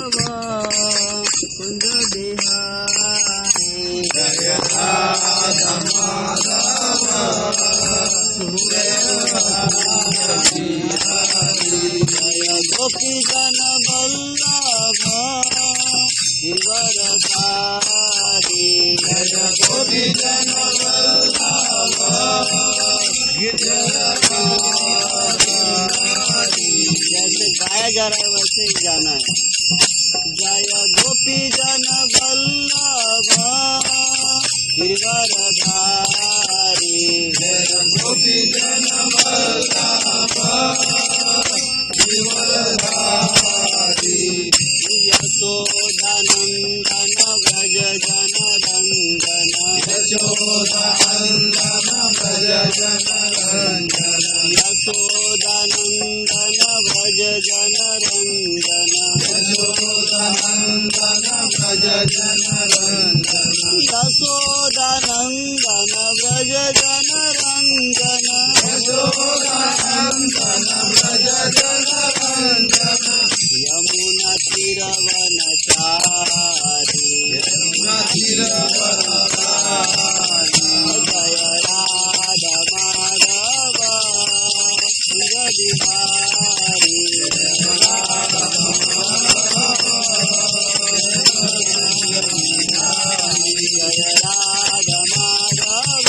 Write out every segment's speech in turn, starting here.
कुंज बिहारी जय राधा माधव जय गोपी जन वल्लभ गिरवरधारी जय गोपी जन वल्लभ गिरवरधारी। जैसे गाया जा रहा है वैसे ही जाना है। जय गोपी जन वल्लभ गिरवरधारी जय गोपी जन वल्लभ गिरवरधारी। यशोदानंदन व्रज जन रंजन यशोदानंदन व्रज जन रंजन यशोदानंदन व्रज जन रंजन यशोदानंदन व्रज जन रंजन यशोदानंदन व्रज जन रंजन यशोदानंदन व्रज जन रंजन। यमुना तीरवनचारी यमुना तीरवनचारी जय राधा माधव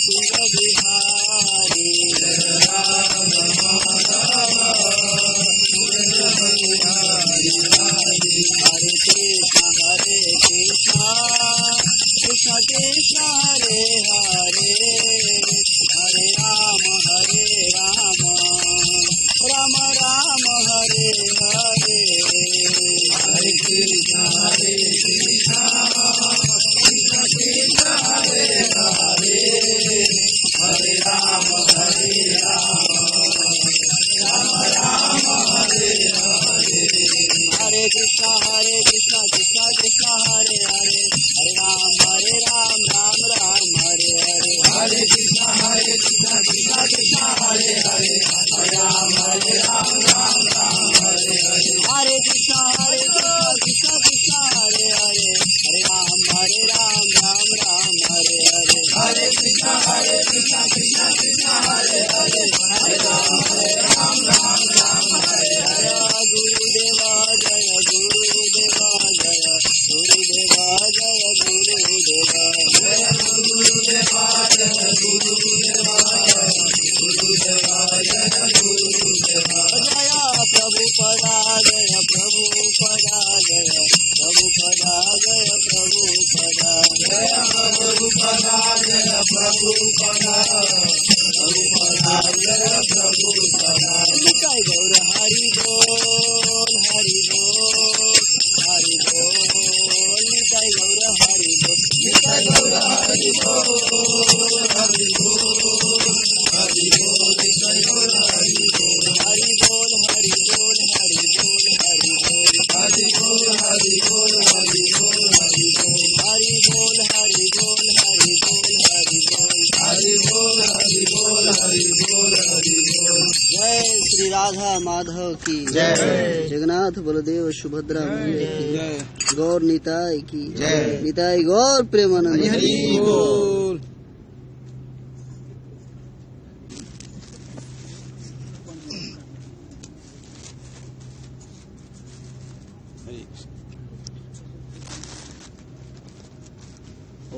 कुंज बिहारी जय राधा माधव कुंज बिहारी हरे कृष्ण कृष्ण कृष्ण हरे हरे हरे राम राम राम हरे हरे हरे कृष्ण कृष्ण कृष्ण हरे हरे हरे राम राम राम हरे हरे। हरे कृष्ण कृष्ण कृष्ण हरे हरे हरे राम राम राम हरे हरे हरे कृष्ण कृष्ण कृष्ण हरे हरे हरे राम राम राम हरे हरे। हरे कृष्ण कृष्ण कृष्ण हरे हरे हरे राम राम राम हरे हरे हरे कृष्ण कृष्ण कृष्ण हरे हरे हरे राम राम राम हरे हरे। गुरुदेवा जय गुरुदेवा जय गुरुदेवा जय गुरुदेवा जय गुरुदेवा जय गुरुदेवा गुरुदेवा जय गुरुदेवा। जय प्रभु पदा जय प्रभु पदा जय प्रभु पदा जय प्रभु पदा जय प्रभु पदा जय प्रभु पदा प्रभु पदा जय प्रभु पदा। निताय गौर हरि बोल हरि बोल हरि बोल निताय गौर हरि बोल निताय गौर हरि बोल हरि बोल हरि बोल निताय गौर हरि बोल हरि बोल हरि बोल हरि बोल हरि बोल हरि बोल हरि बोल हरि बोल हरि बोल हरि बोल हरि बोल हरि बोल हरि बोल हरि बोल हरि बोल हरि बोल हरि बोल। जय श्री राधा माधव की जय। जगन्नाथ बलदेव सुभद्रा मैया की जय। गौर निताय की जय। निताय गौर प्रेमानंद हरि बोल।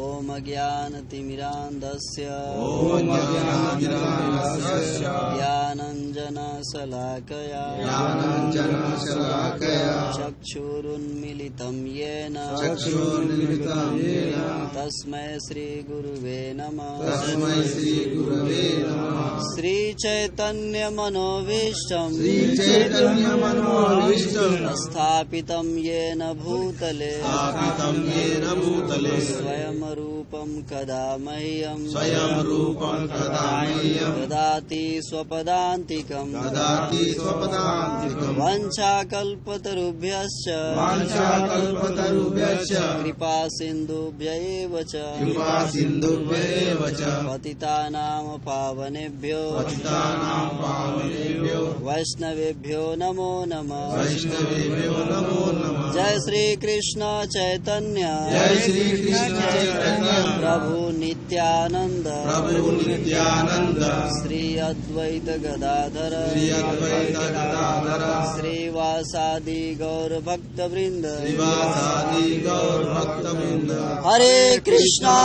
ओम ज्ञानतिमिरान्धस्य ॐ ज्ञानाञ्जनशलाकया ज्ञानाञ्जनशलाकया ज्ञानाञ्जनशलाकया चक्षुरुन्मीलितं येन चक्षुरुन्मीलितं येन तस्मै श्रीगुरुवे नमः तस्मै श्रीगुरवे नमः। श्रीचैतन्यमनोभीष्टं श्रीचैतन्यमनोभीष्टं स्थापितं येन भूतले स्थापितं येन भूतले स्वयं रूपं कदा मह्यं स्वयं रूपं कदा मह्यं ददाति स्वपदान्तिकं ददाति स्वपदान्तिकम् वाञ्छाकल्पतरुभ्यश्च वाञ्छाकल्पतरुभ्यश्च कृपा सिन्धुभ्य एव च कृपा सिन्धुभ्येव च पतितानां पावनेभ्यो पतितानां पावनेभ्यो वैष्णवेभ्यो नमो नमः। वैष्णवेभ्यो नमो नमः। जय श्री कृष्ण चैतन्य जय श्री कृष्ण चैतन्य प्रभु नित्यानंद प्रभु नित्यानंद श्री अद्वैत गदाधर श्री अद्वैत गदाधर श्रीवासादि गौर भक्त वृंद श्रीवासादि गौर भक्त वृंद। हरे कृष्णा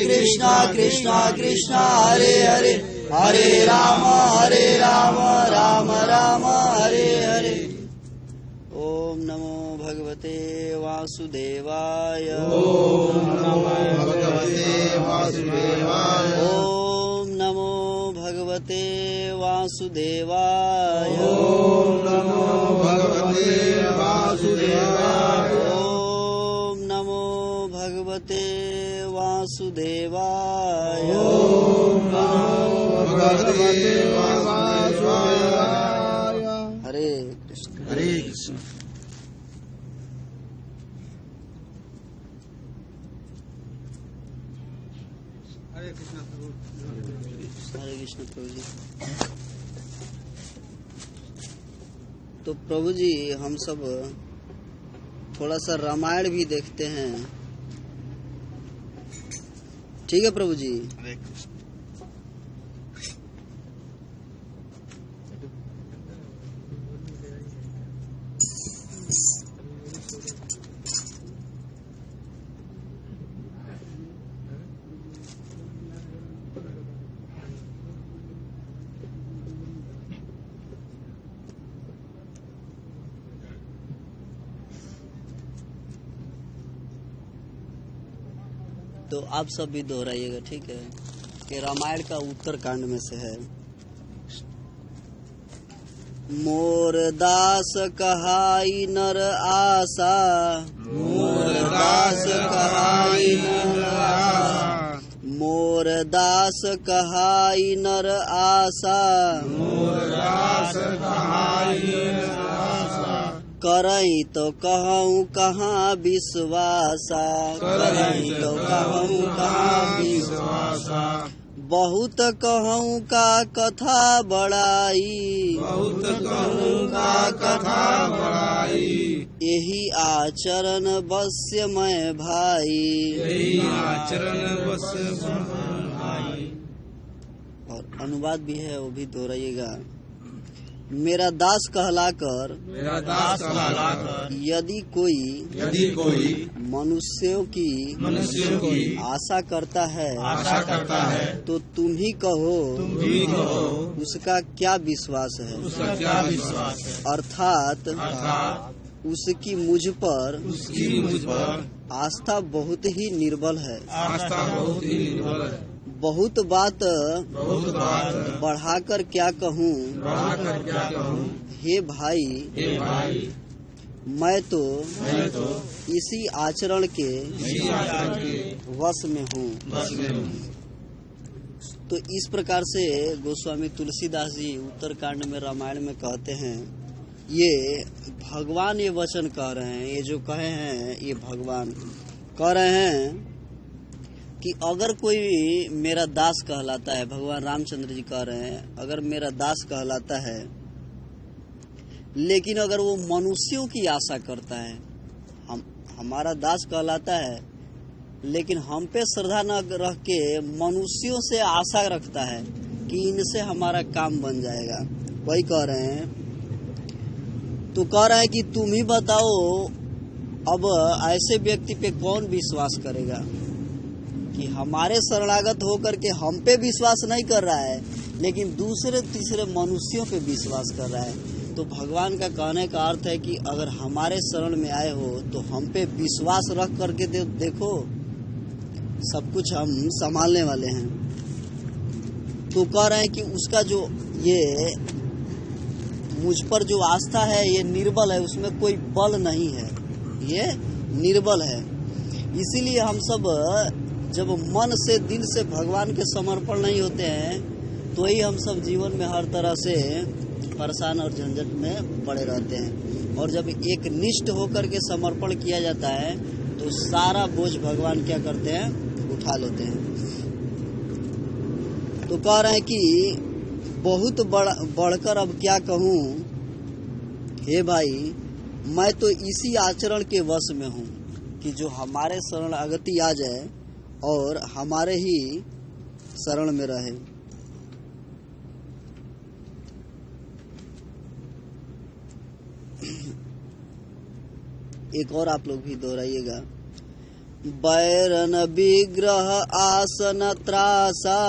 कृष्णा कृष्णा हरे हरे हरे राम राम राम हरे हरे। ओम नमो भगवते वासुदेवाय ओम नमो भगवते वासुदेवाय ओम नमो भगवते वासुदेवाय ओम नमो भगवते वासुदेवाय ओम नमो भगवते वासुदेवाय ओम नमो भगवते वासुदेवाय। हरे कृष्ण। हरे कृष्ण। हरे कृष्ण प्रभु जी। तो प्रभु जी हम सब थोड़ा सा रामायण भी देखते हैं, ठीक है प्रभु जी? तो आप सब भी दोहराइएगा, ठीक है? कि रामायण का उत्तर कांड में से है। मोर दास कहाई नर आशा, मोर दास कहाई नर आशा, मोर दास कहाई नर आशा, मोर दास कहाई नर आशा, करई तो कहूँ कहाँ विश्वासा, करई तो कहूँ कहाँ विश्वासा, बहुत कहूँ का कथा बड़ाई, बहुत कहूँ का कथा बड़ाई, यही आचरण बस्य मैं भाई, यही आचरण बस भाई। और अनुवाद भी है, वो भी दोहराइएगा। मेरा दास कहलाकर, मेरा दास कहलाकर यदि कोई मनुष्यों की आशा करता है तो तुम ही कहो उसका क्या विश्वास है, अर्थात उसकी मुझ पर आस्था बहुत ही निर्बल है, बहुत बात बढ़ाकर क्या कहूँ, हे भाई मैं तो इसी आचरण के वश में हूँ। तो इस प्रकार से गोस्वामी तुलसीदास जी उत्तरकांड में रामायण में कहते हैं, ये भगवान ये वचन कह रहे हैं, ये जो कहे हैं ये भगवान कह रहे हैं कि अगर कोई मेरा दास कहलाता है, भगवान रामचंद्र जी कह रहे हैं, अगर मेरा दास कहलाता है लेकिन अगर वो मनुष्यों की आशा करता है, हमारा दास कहलाता है लेकिन हम पे श्रद्धा न रख के मनुष्यों से आशा रखता है कि इनसे हमारा काम बन जाएगा, वही कह रहे हैं। तो कह रहे हैं कि तुम ही बताओ अब ऐसे व्यक्ति पे कौन विश्वास करेगा कि हमारे शरणागत होकर के हम पे विश्वास नहीं कर रहा है लेकिन दूसरे तीसरे मनुष्यों पे विश्वास कर रहा है। तो भगवान का कहने का अर्थ है कि अगर हमारे शरण में आए हो तो हम पे विश्वास रख करके देखो, सब कुछ हम संभालने वाले हैं। तो कह रहे हैं कि उसका जो ये मुझ पर जो आस्था है ये निर्बल है, उसमें कोई बल नहीं है, ये निर्बल है। इसीलिए हम सब जब मन से दिल से भगवान के समर्पण नहीं होते हैं तो ही हम सब जीवन में हर तरह से परेशान और झंझट में पड़े रहते हैं। और जब एक निष्ठ होकर के समर्पण किया जाता है तो सारा बोझ भगवान क्या करते हैं, उठा लेते हैं। तो कह रहे हैं कि बहुत बढ़कर अब क्या कहूँ, हे भाई मैं तो इसी आचरण के वश में हूँ कि जो हमारे शरणागति आ जाए और हमारे ही शरण में रहे। एक और आप लोग भी दोहराइएगा। बैरन विग्रह आसन त्रासा,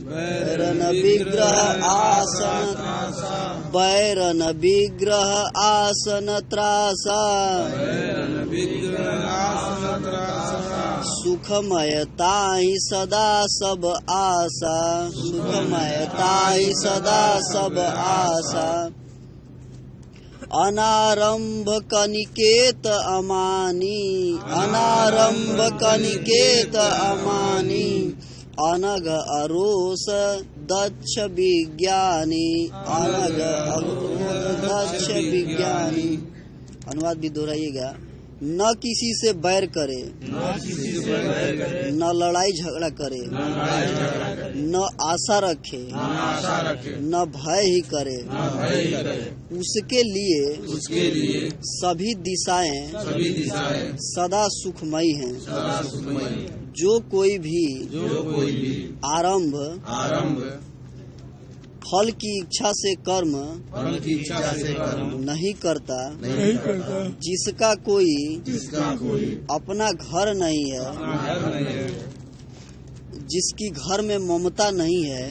बैरन विग्रह आसन, बैरन विग्रह आसन त्रासा, सुखमयता ही सदा सब आशा, सुखमयता ही सदा सब आशा। अनारंभ कनिकेत अमानी, अनारंभ कनिकेत अमानी, अनघ अरोस दक्ष विज्ञानी, अनघ अरोस दक्ष विज्ञानी। अनुवाद भी दोहराइएगा। न किसी से बैर करे, न लड़ाई झगड़ा करे, न आशा रखे, न भय ही करे, उसके लिए सभी दिशाएं सदा सुखमयी हैं। जो कोई भी आरंभ फल की इच्छा से कर्म नहीं करता, जिसका कोई अपना घर नहीं है, जिसकी घर में ममता नहीं है,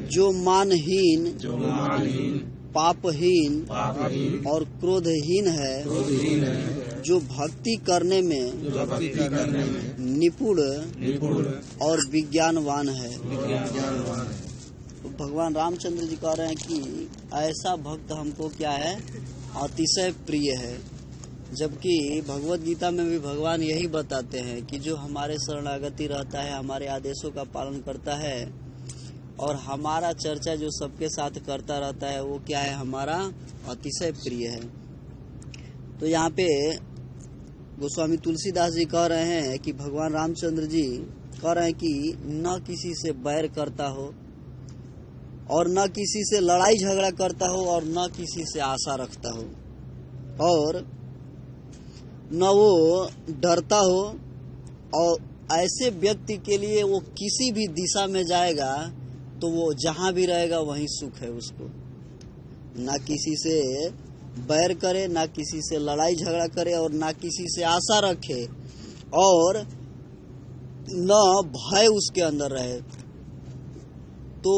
जो मानहीन, पापहीन और क्रोधहीन है, जो भक्ति करने में निपुण और विज्ञानवान है। भगवान रामचंद्र जी कह रहे हैं कि ऐसा भक्त हमको क्या है, अतिशय प्रिय है। जबकि भगवत गीता में भी भगवान यही बताते हैं कि जो हमारे शरणागति रहता है, हमारे आदेशों का पालन करता है और हमारा चर्चा जो सबके साथ करता रहता है, वो क्या है, हमारा अतिशय प्रिय है। तो यहाँ पे गोस्वामी तुलसीदास जी कह रहे हैं कि भगवान रामचंद्र जी कह रहे हैं कि न किसी से बैर करता हो और न किसी से लड़ाई झगड़ा करता हो और न किसी से आशा रखता हो, और न वो डरता हो। और ऐसे व्यक्ति के लिए वो किसी भी दिशा में जाएगा तो वो जहां भी रहेगा वहीं सुख है उसको। ना किसी से बैर करे, ना किसी से लड़ाई झगड़ा करे और ना किसी से आशा रखे, और न भय उसके अंदर रहे, तो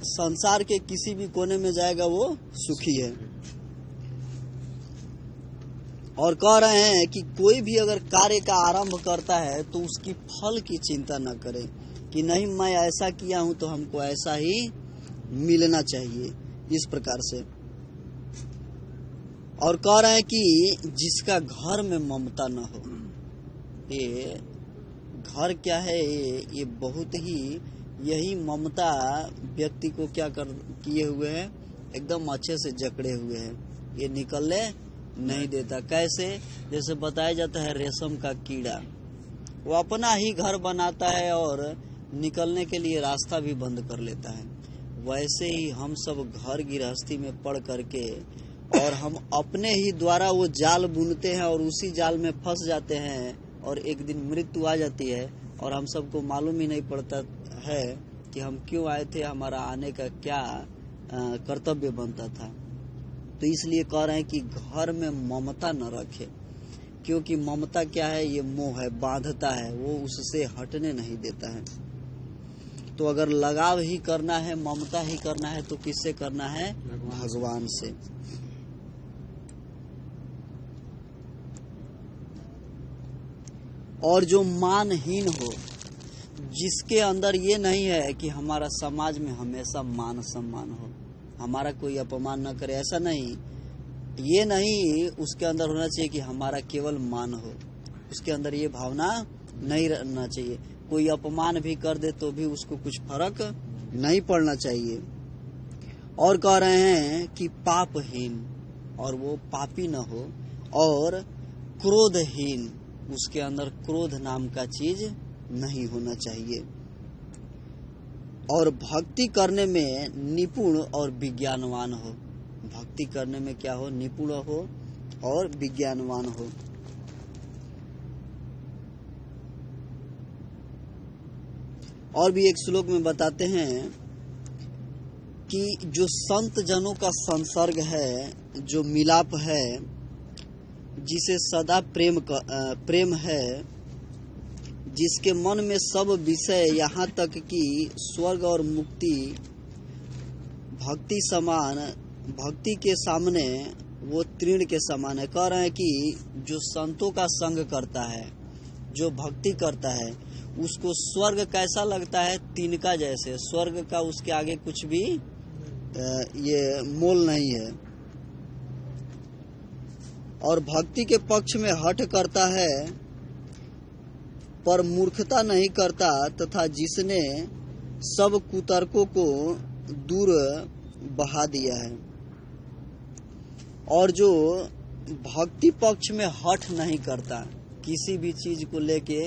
संसार के किसी भी कोने में जाएगा वो सुखी है। और कह रहे हैं कि कोई भी अगर कार्य का आरंभ करता है तो उसकी फल की चिंता न करे कि नहीं मैं ऐसा किया हूं तो हमको ऐसा ही मिलना चाहिए, इस प्रकार से। और कह रहे हैं कि जिसका घर में ममता न हो, ये घर क्या है, ये बहुत ही यही ममता व्यक्ति को क्या कर किए हुए है, एकदम अच्छे से जकड़े हुए है, ये निकलने नहीं देता। कैसे? जैसे बताया जाता है रेशम का कीड़ा, वो अपना ही घर बनाता है और निकलने के लिए रास्ता भी बंद कर लेता है। वैसे ही हम सब घर गृहस्थी में पड़ करके और हम अपने ही द्वारा वो जाल बुनते हैं और उसी जाल में फंस जाते हैं और एक दिन मृत्यु आ जाती है और हम सबको मालूम ही नहीं पड़ता है कि हम क्यों आए थे, हमारा आने का क्या कर्तव्य बनता था। तो इसलिए कह रहे हैं कि घर में ममता न रखे, क्योंकि ममता क्या है, ये मोह है, बांधता है, वो उससे हटने नहीं देता है। तो अगर लगाव ही करना है, ममता ही करना है, तो किससे करना है? भगवान से। और जो मानहीन हो, जिसके अंदर ये नहीं है कि हमारा समाज में हमेशा मान सम्मान हो, हमारा कोई अपमान न करे, ऐसा नहीं, ये नहीं उसके अंदर होना चाहिए कि हमारा केवल मान हो, उसके अंदर ये भावना नहीं रहना चाहिए। कोई अपमान भी कर दे तो भी उसको कुछ फर्क नहीं पड़ना चाहिए। और कह रहे हैं कि पापहीन, और वो पापी न हो, और क्रोधहीन, उसके अंदर क्रोध नाम का चीज नहीं होना चाहिए, और भक्ति करने में निपुण और विज्ञानवान हो। भक्ति करने में क्या हो? निपुण हो और विज्ञानवान हो। और भी एक श्लोक में बताते हैं कि जो संत जनों का संसर्ग है, जो मिलाप है, जिसे सदा प्रेम है, जिसके मन में सब विषय यहाँ तक कि स्वर्ग और मुक्ति भक्ति के सामने वो तृण के समान है। कह रहे हैं कि जो संतों का संग करता है, जो भक्ति करता है, उसको स्वर्ग कैसा लगता है? तिनका जैसे। स्वर्ग का उसके आगे कुछ भी ये मोल नहीं है। और भक्ति के पक्ष में हठ करता है पर मूर्खता नहीं करता, तथा जिसने सब कुतर्कों को दूर बहा दिया है। और जो भक्ति पक्ष में हठ नहीं करता, किसी भी चीज को लेके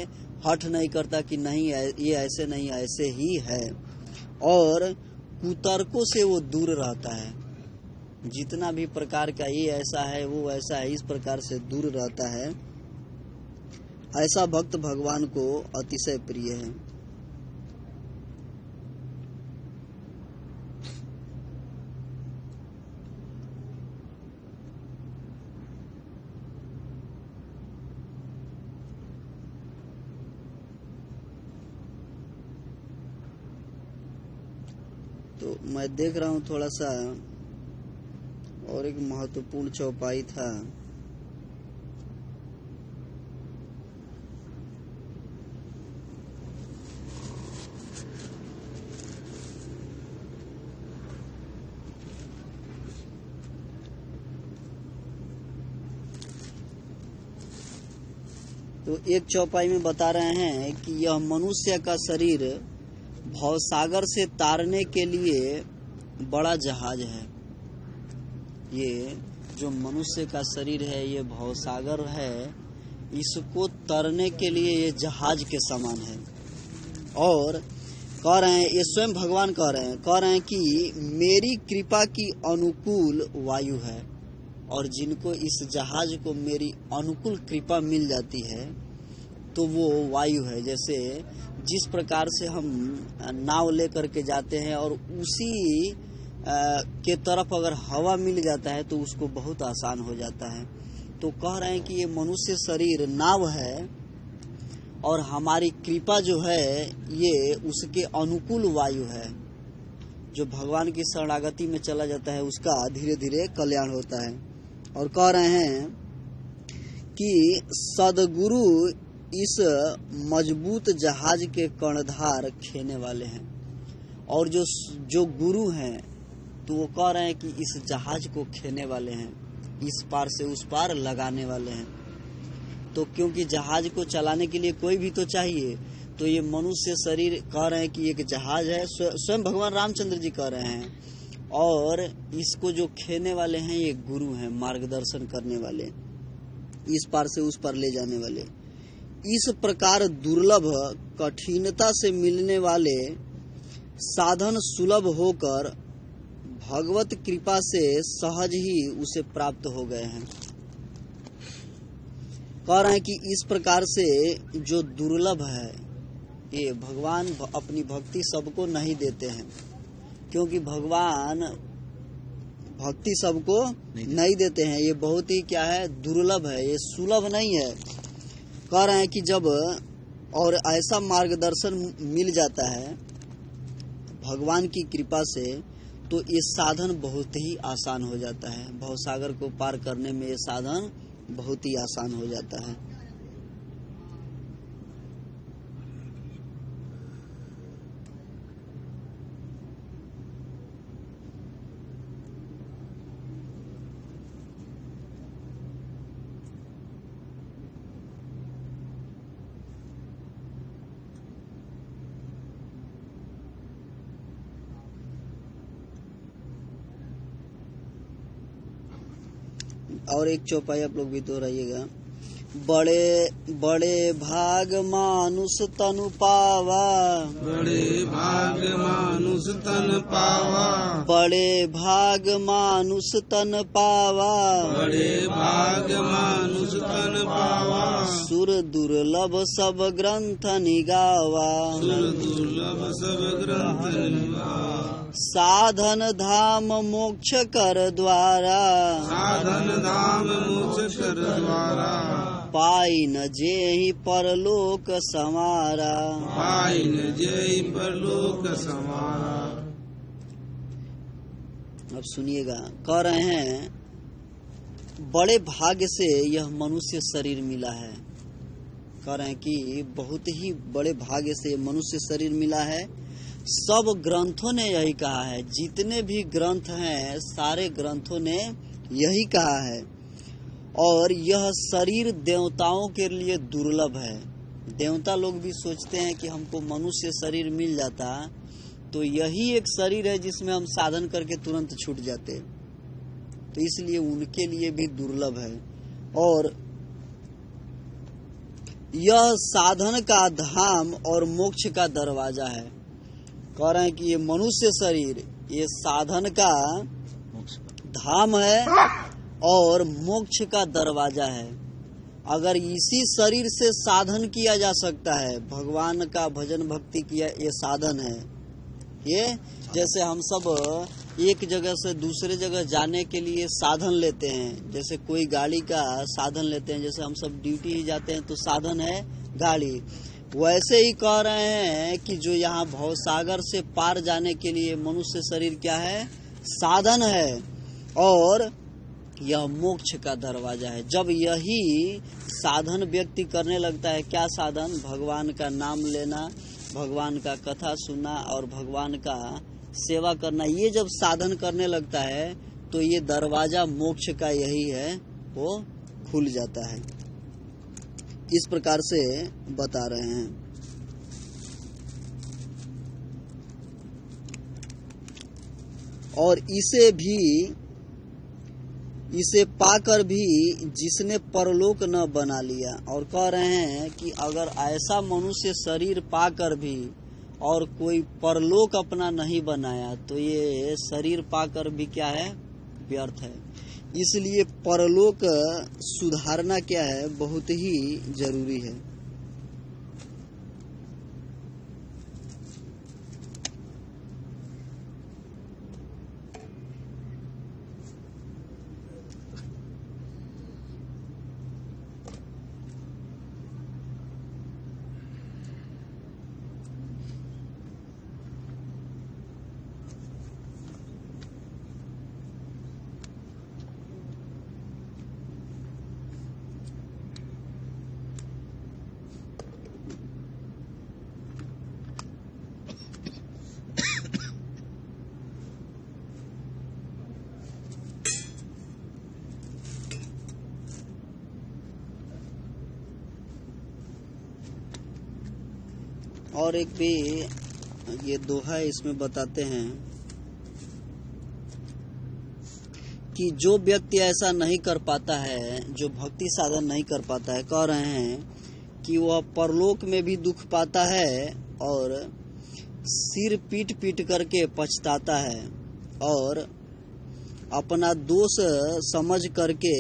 हठ नहीं करता कि नहीं ये ऐसे नहीं, ऐसे ही है, और कुतर्कों से वो दूर रहता है। जितना भी प्रकार का ये ऐसा है, वो ऐसा है, इस प्रकार से दूर रहता है, ऐसा भक्त भगवान को अतिशय प्रिय है। तो मैं देख रहा हूँ थोड़ा सा और एक महत्वपूर्ण चौपाई था। तो एक चौपाई में बता रहे हैं कि यह मनुष्य का शरीर भवसागर से तारने के लिए बड़ा जहाज है। ये जो मनुष्य का शरीर है, ये भवसागर है, इसको तरने के लिए ये जहाज के समान है। और कह रहे हैं, ये स्वयं भगवान कह रहे हैं कि मेरी कृपा की अनुकूल वायु है, और जिनको इस जहाज को मेरी अनुकूल कृपा मिल जाती है तो वो वायु है। जैसे जिस प्रकार से हम नाव लेकर के जाते हैं और उसी के तरफ अगर हवा मिल जाता है तो उसको बहुत आसान हो जाता है। तो कह रहे हैं कि ये मनुष्य शरीर नाव है, और हमारी कृपा जो है ये उसके अनुकूल वायु है। जो भगवान की शरणागति में चला जाता है उसका धीरे धीरे कल्याण होता है। और कह रहे हैं कि सदगुरु इस मजबूत जहाज के कर्णधार खेने वाले हैं। और जो गुरु हैं तो वो कह रहे हैं कि इस जहाज को खेने वाले हैं, इस पार से उस पार लगाने वाले हैं। तो क्योंकि जहाज को चलाने के लिए कोई भी तो चाहिए, तो ये मनुष्य शरीर कह रहे हैं कि एक जहाज है। स्वयं भगवान रामचंद्र जी कह रहे हैं, और इसको जो खेने वाले हैं ये गुरु हैं, मार्गदर्शन करने वाले, इस पार से उस पार ले जाने वाले। इस प्रकार दुर्लभ कठिनता से मिलने वाले साधन सुलभ होकर भगवत कृपा से सहज ही उसे प्राप्त हो गए हैं। कह रहे हैं कि इस प्रकार से जो दुर्लभ है, ये भगवान अपनी भक्ति सबको नहीं देते हैं, क्योंकि भगवान भक्ति सबको नहीं देते हैं। ये बहुत ही क्या है, दुर्लभ है, ये सुलभ नहीं है। कह रहे हैं कि जब और ऐसा मार्गदर्शन मिल जाता है भगवान की कृपा से, तो ये साधन बहुत ही आसान हो जाता है। भवसागर को पार करने में ये साधन बहुत ही आसान हो जाता है। और एक चौपाई आप लोग भी दोहराइएगा। बड़े बड़े भाग मानुष तनु पावा, बड़े भाग मानुष तन पावा, बड़े भाग मानुष तन पावा, बड़े भाग मानुष तन पावा, सुर दुर्लभ सब ग्रंथ निगावा, सुर दुर्लभ सब ग्रंथ निगावा, साधन धाम मोक्ष कर द्वारा, साधन धाम मोक्ष कर द्वारा, पाई न जेहि परलोक समारा, पाई न जय परलोक समारा। अब सुनिएगा, कह रहे हैं बड़े भाग्य से यह मनुष्य शरीर मिला है। कह रहे हैं कि बहुत ही बड़े भाग्य से मनुष्य शरीर मिला है। सब ग्रंथों ने यही कहा है, जितने भी ग्रंथ हैं सारे ग्रंथों ने यही कहा है। और यह शरीर देवताओं के लिए दुर्लभ है। देवता लोग भी सोचते हैं कि हमको मनुष्य शरीर मिल जाता तो यही एक शरीर है जिसमें हम साधन करके तुरंत छूट जाते, तो इसलिए उनके लिए भी दुर्लभ है। और यह साधन का धाम और मोक्ष का दरवाजा है। कह रहे हैं कि ये मनुष्य शरीर ये साधन का धाम है और मोक्ष का दरवाजा है। अगर इसी शरीर से साधन किया जा सकता है, भगवान का भजन भक्ति किया, ये साधन है। ये जैसे हम सब एक जगह से दूसरे जगह जाने के लिए साधन लेते हैं, जैसे कोई गाड़ी का साधन लेते हैं, जैसे हम सब ड्यूटी ही जाते हैं तो साधन है गाड़ी। वैसे ही कह रहे हैं कि जो यहाँ भवसागर से पार जाने के लिए मनुष्य शरीर क्या है, साधन है। और यह मोक्ष का दरवाजा है। जब यही साधन व्यक्ति करने लगता है, क्या साधन, भगवान का नाम लेना, भगवान का कथा सुनना और भगवान का सेवा करना, ये जब साधन करने लगता है तो ये दरवाजा मोक्ष का यही है, वो खुल जाता है। इस प्रकार से बता रहे हैं। और इसे पाकर भी जिसने परलोक न बना लिया। और कह रहे हैं कि अगर ऐसा मनुष्य शरीर पाकर भी और कोई परलोक अपना नहीं बनाया तो ये शरीर पाकर भी क्या है, व्यर्थ है। इसलिए परलोक सुधारना क्या है, बहुत ही जरूरी है। और एक भी ये दोहा इसमें बताते हैं कि जो व्यक्ति ऐसा नहीं कर पाता है, जो भक्ति साधन नहीं कर पाता है, कह रहे हैं कि वह परलोक में भी दुख पाता है और सिर पीट पीट करके पछताता है और अपना दोष समझ करके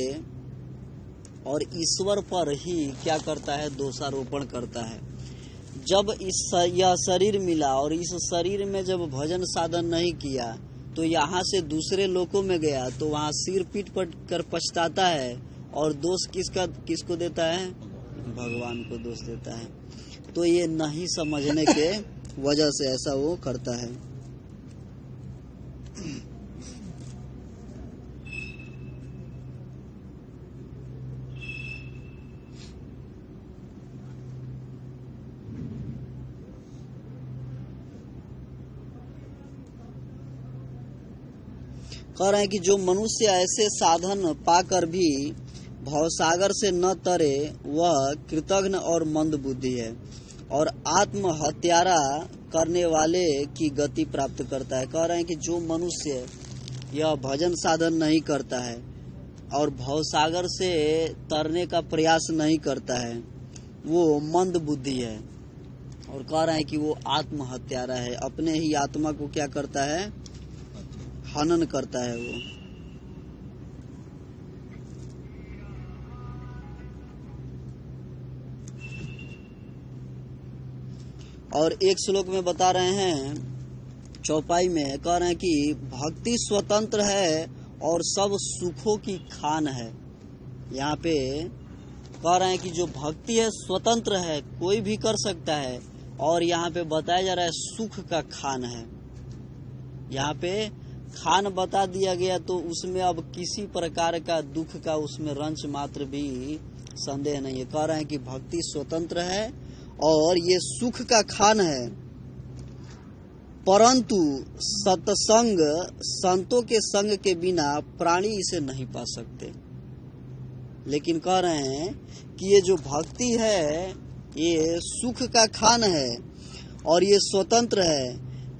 और ईश्वर पर ही क्या करता है, दोषारोपण करता है। जब यह शरीर मिला और इस शरीर में जब भजन साधन नहीं किया तो यहाँ से दूसरे लोकों में गया तो वहाँ सिर पीट पट कर पछताता है और दोष किसको देता है, भगवान को दोष देता है। तो ये नहीं समझने के वजह से ऐसा वो करता है। कह रहे हैं कि जो मनुष्य ऐसे साधन पाकर भी भवसागर से न तरे वह कृतघ्न और मंद बुद्धि है और आत्महत्यारा करने वाले की गति प्राप्त करता है। कह रहे हैं कि जो मनुष्य यह भजन साधन नहीं करता है और भवसागर से तरने का प्रयास नहीं करता है, वो मंद बुद्धि है। और कह रहा है कि वो आत्महत्यारा है, अपने ही आत्मा को क्या करता है, हनन करता है वो। और एक श्लोक में बता रहे हैं, चौपाई में कह रहे हैं कि भक्ति स्वतंत्र है और सब सुखों की खान है। यहाँ पे कह रहे हैं कि जो भक्ति है स्वतंत्र है, कोई भी कर सकता है, और यहाँ पे बताया जा रहा है सुख का खान है। यहाँ पे खान बता दिया गया तो उसमें अब किसी प्रकार का दुख का उसमें रंच मात्र भी संदेह नहीं है। कह रहे हैं कि भक्ति स्वतंत्र है और ये सुख का खान है, परंतु सत्संग, संतों के संग के बिना प्राणी इसे नहीं पा सकते। लेकिन कह रहे हैं कि ये जो भक्ति है ये सुख का खान है और ये स्वतंत्र है,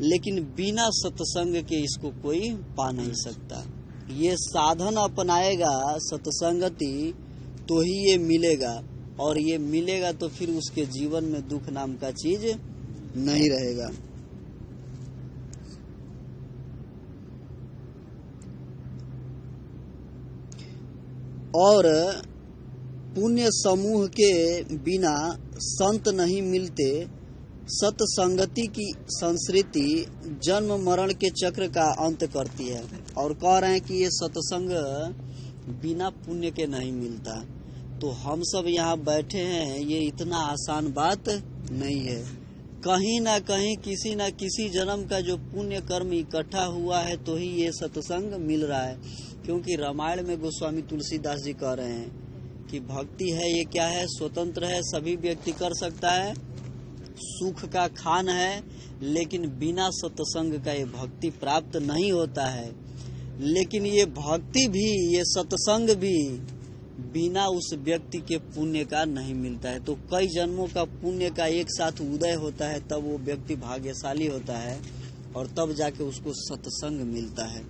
लेकिन बिना सत्संग के इसको कोई पा नहीं सकता। ये साधन अपनाएगा सत्संगति तो ही ये मिलेगा, और ये मिलेगा तो फिर उसके जीवन में दुख नाम का चीज नहीं रहेगा। और पुण्य समूह के बिना संत नहीं मिलते। सत्संगति की संस्कृति जन्म मरण के चक्र का अंत करती है। और कह रहे हैं कि ये सत्संग बिना पुण्य के नहीं मिलता। तो हम सब यहाँ बैठे हैं, ये इतना आसान बात नहीं है। कहीं ना कहीं किसी न किसी जन्म का जो पुण्य कर्म इकट्ठा हुआ है तो ही ये सत्संग मिल रहा है। क्योंकि रामायण में गोस्वामी तुलसीदास जी कह रहे हैं कि भक्ति है ये क्या है, स्वतंत्र है, सभी व्यक्ति कर सकता है, सुख का खान है, लेकिन बिना सत्संग का ये भक्ति प्राप्त नहीं होता है। लेकिन ये भक्ति भी, ये सत्संग भी बिना उस व्यक्ति के पुण्य का नहीं मिलता है। तो कई जन्मों का पुण्य का एक साथ उदय होता है, तब वो व्यक्ति भाग्यशाली होता है और तब जाके उसको सत्संग मिलता है,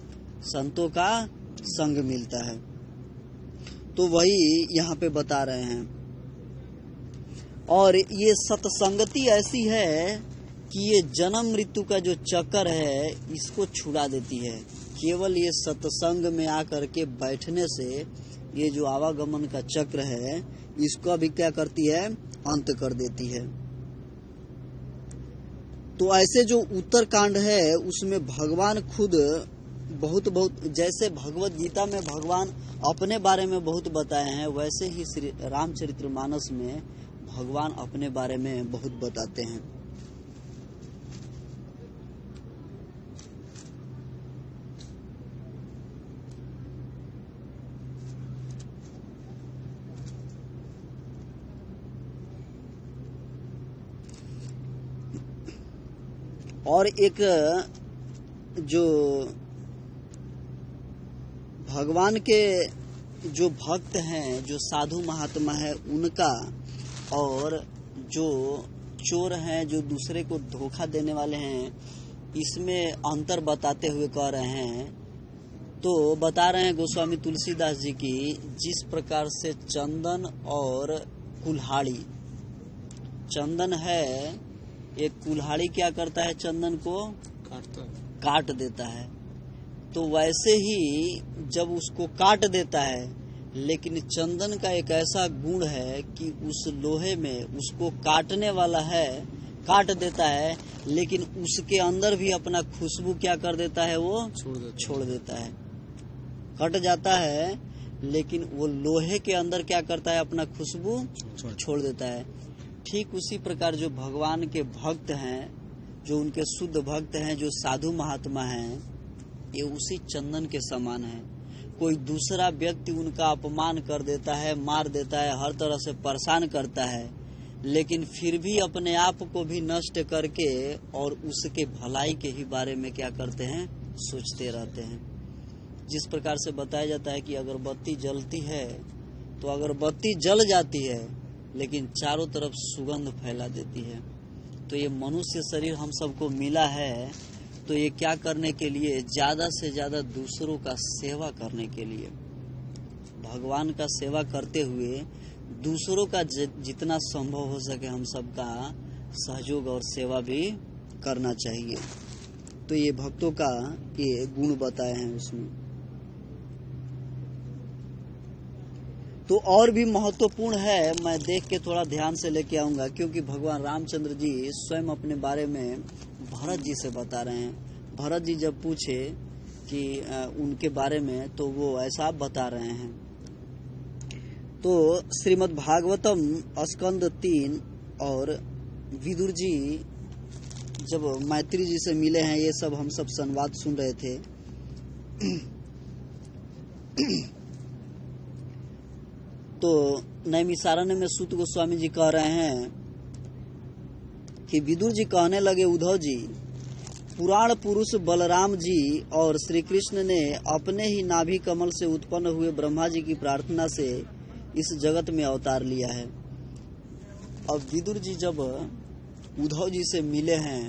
संतों का संग मिलता है। तो वही यहाँ पे बता रहे हैं। और ये सत्संगति ऐसी है कि ये जन्म मृत्यु का जो चक्कर है इसको छुड़ा देती है। केवल ये सत्संग में आकर के बैठने से ये जो आवागमन का चक्र है इसको भी क्या करती है, अंत कर देती है। तो ऐसे जो उत्तरकांड है उसमें भगवान खुद बहुत जैसे भगवत गीता में भगवान अपने बारे में बहुत बताए हैं, वैसे ही श्री रामचरितमानस में भगवान अपने बारे में बहुत बताते हैं। और एक जो भगवान के जो भक्त हैं, जो साधु महात्मा है उनका, और जो चोर हैं, जो दूसरे को धोखा देने वाले हैं, इसमें अंतर बताते हुए कह रहे हैं। तो बता रहे हैं गोस्वामी तुलसीदास जी की, जिस प्रकार से चंदन और कुल्हाड़ी, चंदन है, एक कुल्हाड़ी क्या करता है, चंदन को काट देता है। तो वैसे ही जब उसको काट देता है, लेकिन चंदन का एक ऐसा गुण है कि उस लोहे में उसको काटने वाला है, काट देता है, लेकिन उसके अंदर भी अपना खुशबू क्या कर देता है, वो छोड़ देता है। कट जाता है लेकिन वो लोहे के अंदर क्या करता है, अपना खुशबू छोड़ देता है। ठीक उसी प्रकार जो भगवान के भक्त हैं, जो उनके शुद्ध भक्त हैं, जो साधु महात्मा हैं, ये उसी चंदन के समान है। कोई दूसरा व्यक्ति उनका अपमान कर देता है, मार देता है, हर तरह से परेशान करता है, लेकिन फिर भी अपने आप को भी नष्ट करके और उसके भलाई के ही बारे में क्या करते हैं, सोचते रहते हैं। जिस प्रकार से बताया जाता है कि अगरबत्ती जलती है तो अगरबत्ती जल जाती है, लेकिन चारों तरफ सुगंध फैला देती है। तो ये मनुष्य शरीर हम सबको मिला है, तो ये क्या करने के लिए, ज्यादा से ज्यादा दूसरों का सेवा करने के लिए। भगवान का सेवा करते हुए दूसरों का जितना संभव हो सके हम सबका सहयोग और सेवा भी करना चाहिए। तो ये भक्तों का ये गुण बताए हैं उसमें। तो और भी महत्वपूर्ण है, मैं देख के थोड़ा ध्यान से लेके आऊंगा, क्योंकि भगवान रामचंद्र जी स्वयं अपने बारे में भरत जी से बता रहे हैं। भरत जी जब पूछे कि उनके बारे में, तो वो ऐसा बता रहे हैं। तो श्रीमद् भागवतम स्कंद 3 और विदुर जी जब मैत्री जी से मिले हैं, ये सब हम सब संवाद सुन रहे थे। तो नैमिषारण्य में सूत गोस्वामी जी कह रहे हैं कि विदुर जी कहने लगे, उद्धव जी, पुराण पुरुष बलराम जी और श्री कृष्ण ने अपने ही नाभि कमल से उत्पन्न हुए ब्रह्मा जी की प्रार्थना से इस जगत में अवतार लिया है। अब विदुर जी जब उद्धव जी से मिले हैं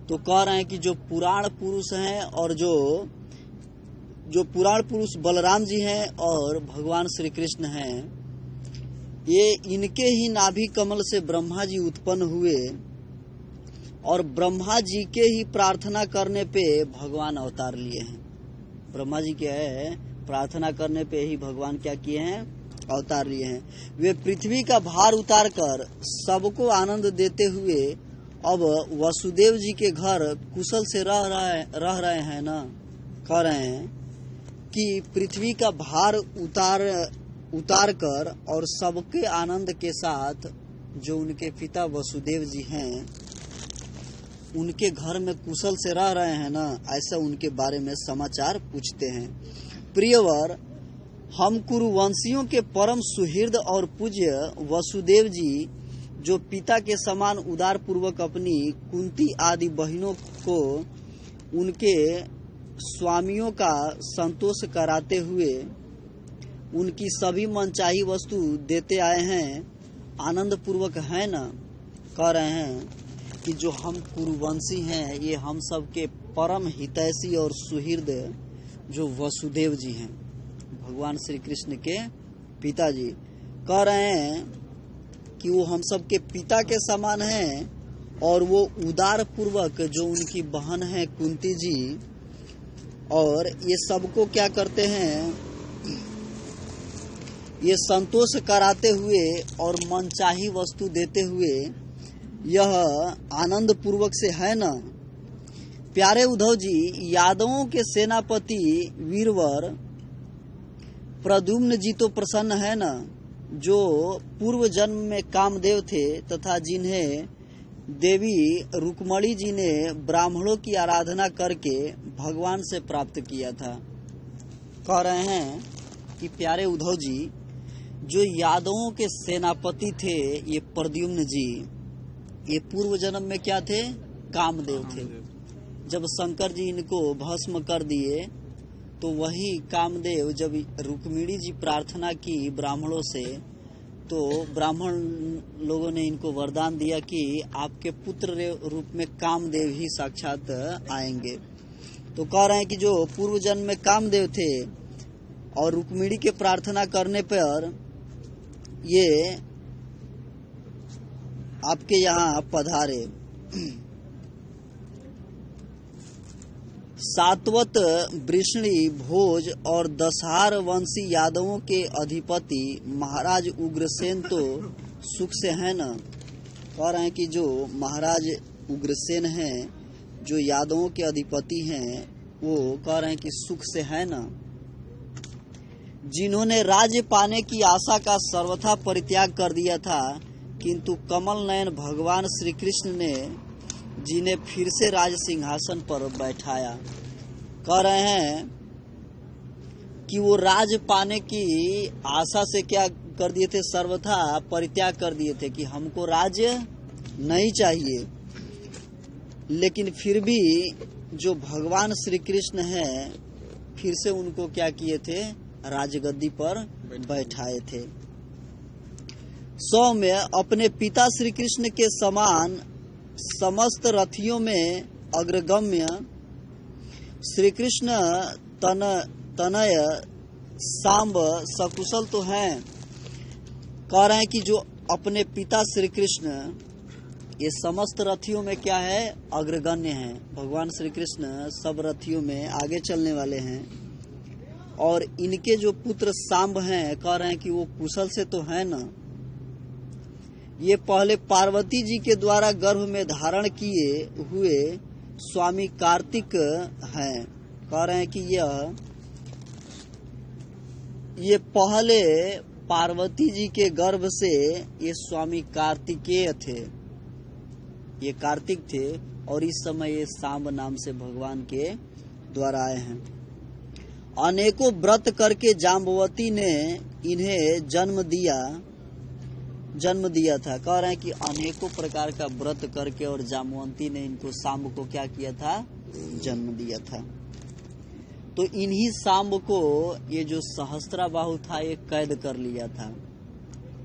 तो कह रहे हैं कि जो पुराण पुरुष हैं और जो पुराण पुरुष बलराम जी हैं और भगवान श्री कृष्ण हैं, ये इनके ही नाभि कमल से ब्रह्मा जी उत्पन्न हुए और ब्रह्मा जी के ही प्रार्थना करने पे भगवान अवतार लिए हैं। ब्रह्मा जी क्या है, प्रार्थना करने पे ही भगवान क्या किए हैं, अवतार लिए हैं। वे पृथ्वी का भार उतार कर सबको आनंद देते हुए अब वसुदेव जी के घर कुशल से रह रहे हैं ना। कह रहे हैं कि पृथ्वी का भार उतार कर और सबके आनंद के साथ जो उनके पिता वसुदेव जी हैं उनके घर में कुशल से रह रहे हैं ना, ऐसा उनके बारे में समाचार पूछते हैं। प्रियवर, हम कुरुवंशियों के परम सुहृद और पूज्य वसुदेव जी, जो पिता के समान उदार पूर्वक अपनी कुंती आदि बहनों को उनके स्वामियों का संतोष कराते हुए उनकी सभी मनचाही वस्तु देते आए हैं, आनंद पूर्वक है ना। कह रहे हैं कि जो हम कुरुवंशी हैं, ये हम सब के परम हितैषी और सुहृद जो वसुदेव जी हैं, भगवान श्री कृष्ण के पिताजी, कह रहे हैं कि वो हम सब के पिता के समान हैं और वो उदार पूर्वक जो उनकी बहन है कुंती जी, और ये सबको क्या करते हैं, ये संतोष कराते हुए और मनचाही वस्तु देते हुए यह आनंद पूर्वक से है ना। प्यारे उद्धव जी, यादवों के सेनापति वीरवर प्रद्युम्न जी तो प्रसन्न है ना, जो पूर्व जन्म में कामदेव थे तथा जिन्हें देवी रुक्मणी जी ने ब्राह्मणों की आराधना करके भगवान से प्राप्त किया था। कह रहे हैं कि प्यारे उद्धव जी, जो यादवों के सेनापति थे ये प्रद्युम्न जी, ये पूर्व जन्म में क्या थे, कामदेव थे। जब शंकर जी इनको भस्म कर दिए तो वही कामदेव जब रुक्मिणी जी प्रार्थना की ब्राह्मणों से, तो ब्राह्मण लोगों ने इनको वरदान दिया कि आपके पुत्र रूप में कामदेव ही साक्षात आएंगे। तो कह रहे हैं कि जो पूर्व जन्म में कामदेव थे और रुक्मिणी के प्रार्थना करने पर ये आपके यहाँ पधारे। सातवत वृष्णि भोज और दशहार वंशी यादवों के अधिपति महाराज उग्रसेन तो सुख से है न। कह रहे हैं कि जो महाराज उग्रसेन हैं, जो यादवों के अधिपति हैं, वो कह रहे हैं कि सुख से है न। जिन्होंने राज्य पाने की आशा का सर्वथा परित्याग कर दिया था, किंतु कमल नयन भगवान श्री कृष्ण ने जिन्हें फिर से राज सिंहासन पर बैठाया। कह रहे हैं कि वो राज पाने की आशा से क्या कर दिए थे, सर्वथा परित्याग कर दिए थे कि हमको राज्य नहीं चाहिए। लेकिन फिर भी जो भगवान श्री कृष्ण हैं, फिर से उनको क्या किए थे, राजगद्दी पर बैठाए थे। सौम्य अपने पिता श्री कृष्ण के समान समस्त रथियों में अग्रगम्य श्री कृष्ण तनय सांब सकुशल तो हैं, कह रहे हैं कि जो अपने पिता श्री कृष्ण ये समस्त रथियों में क्या है, अग्रगण्य हैं। भगवान श्री कृष्ण सब रथियों में आगे चलने वाले हैं, और इनके जो पुत्र सांब हैं, कह रहे हैं कि वो कुशल से तो है ना। ये पहले पार्वती जी के द्वारा गर्भ में धारण किए हुए स्वामी कार्तिक हैं। कह रहे हैं कि ये पहले पार्वती जी के गर्भ से ये स्वामी कार्तिकेय थे, ये कार्तिक थे, और इस समय ये सांब नाम से भगवान के द्वारा आए हैं। अनेकों व्रत करके जाम्बवती ने इन्हें जन्म दिया था। कह रहे हैं कि अनेकों प्रकार का व्रत करके और जाम्बवती ने इनको सांब को क्या किया था, जन्म दिया था। तो इन्हीं सांब को ये जो सहस्त्राबाहु था ये कैद कर लिया था।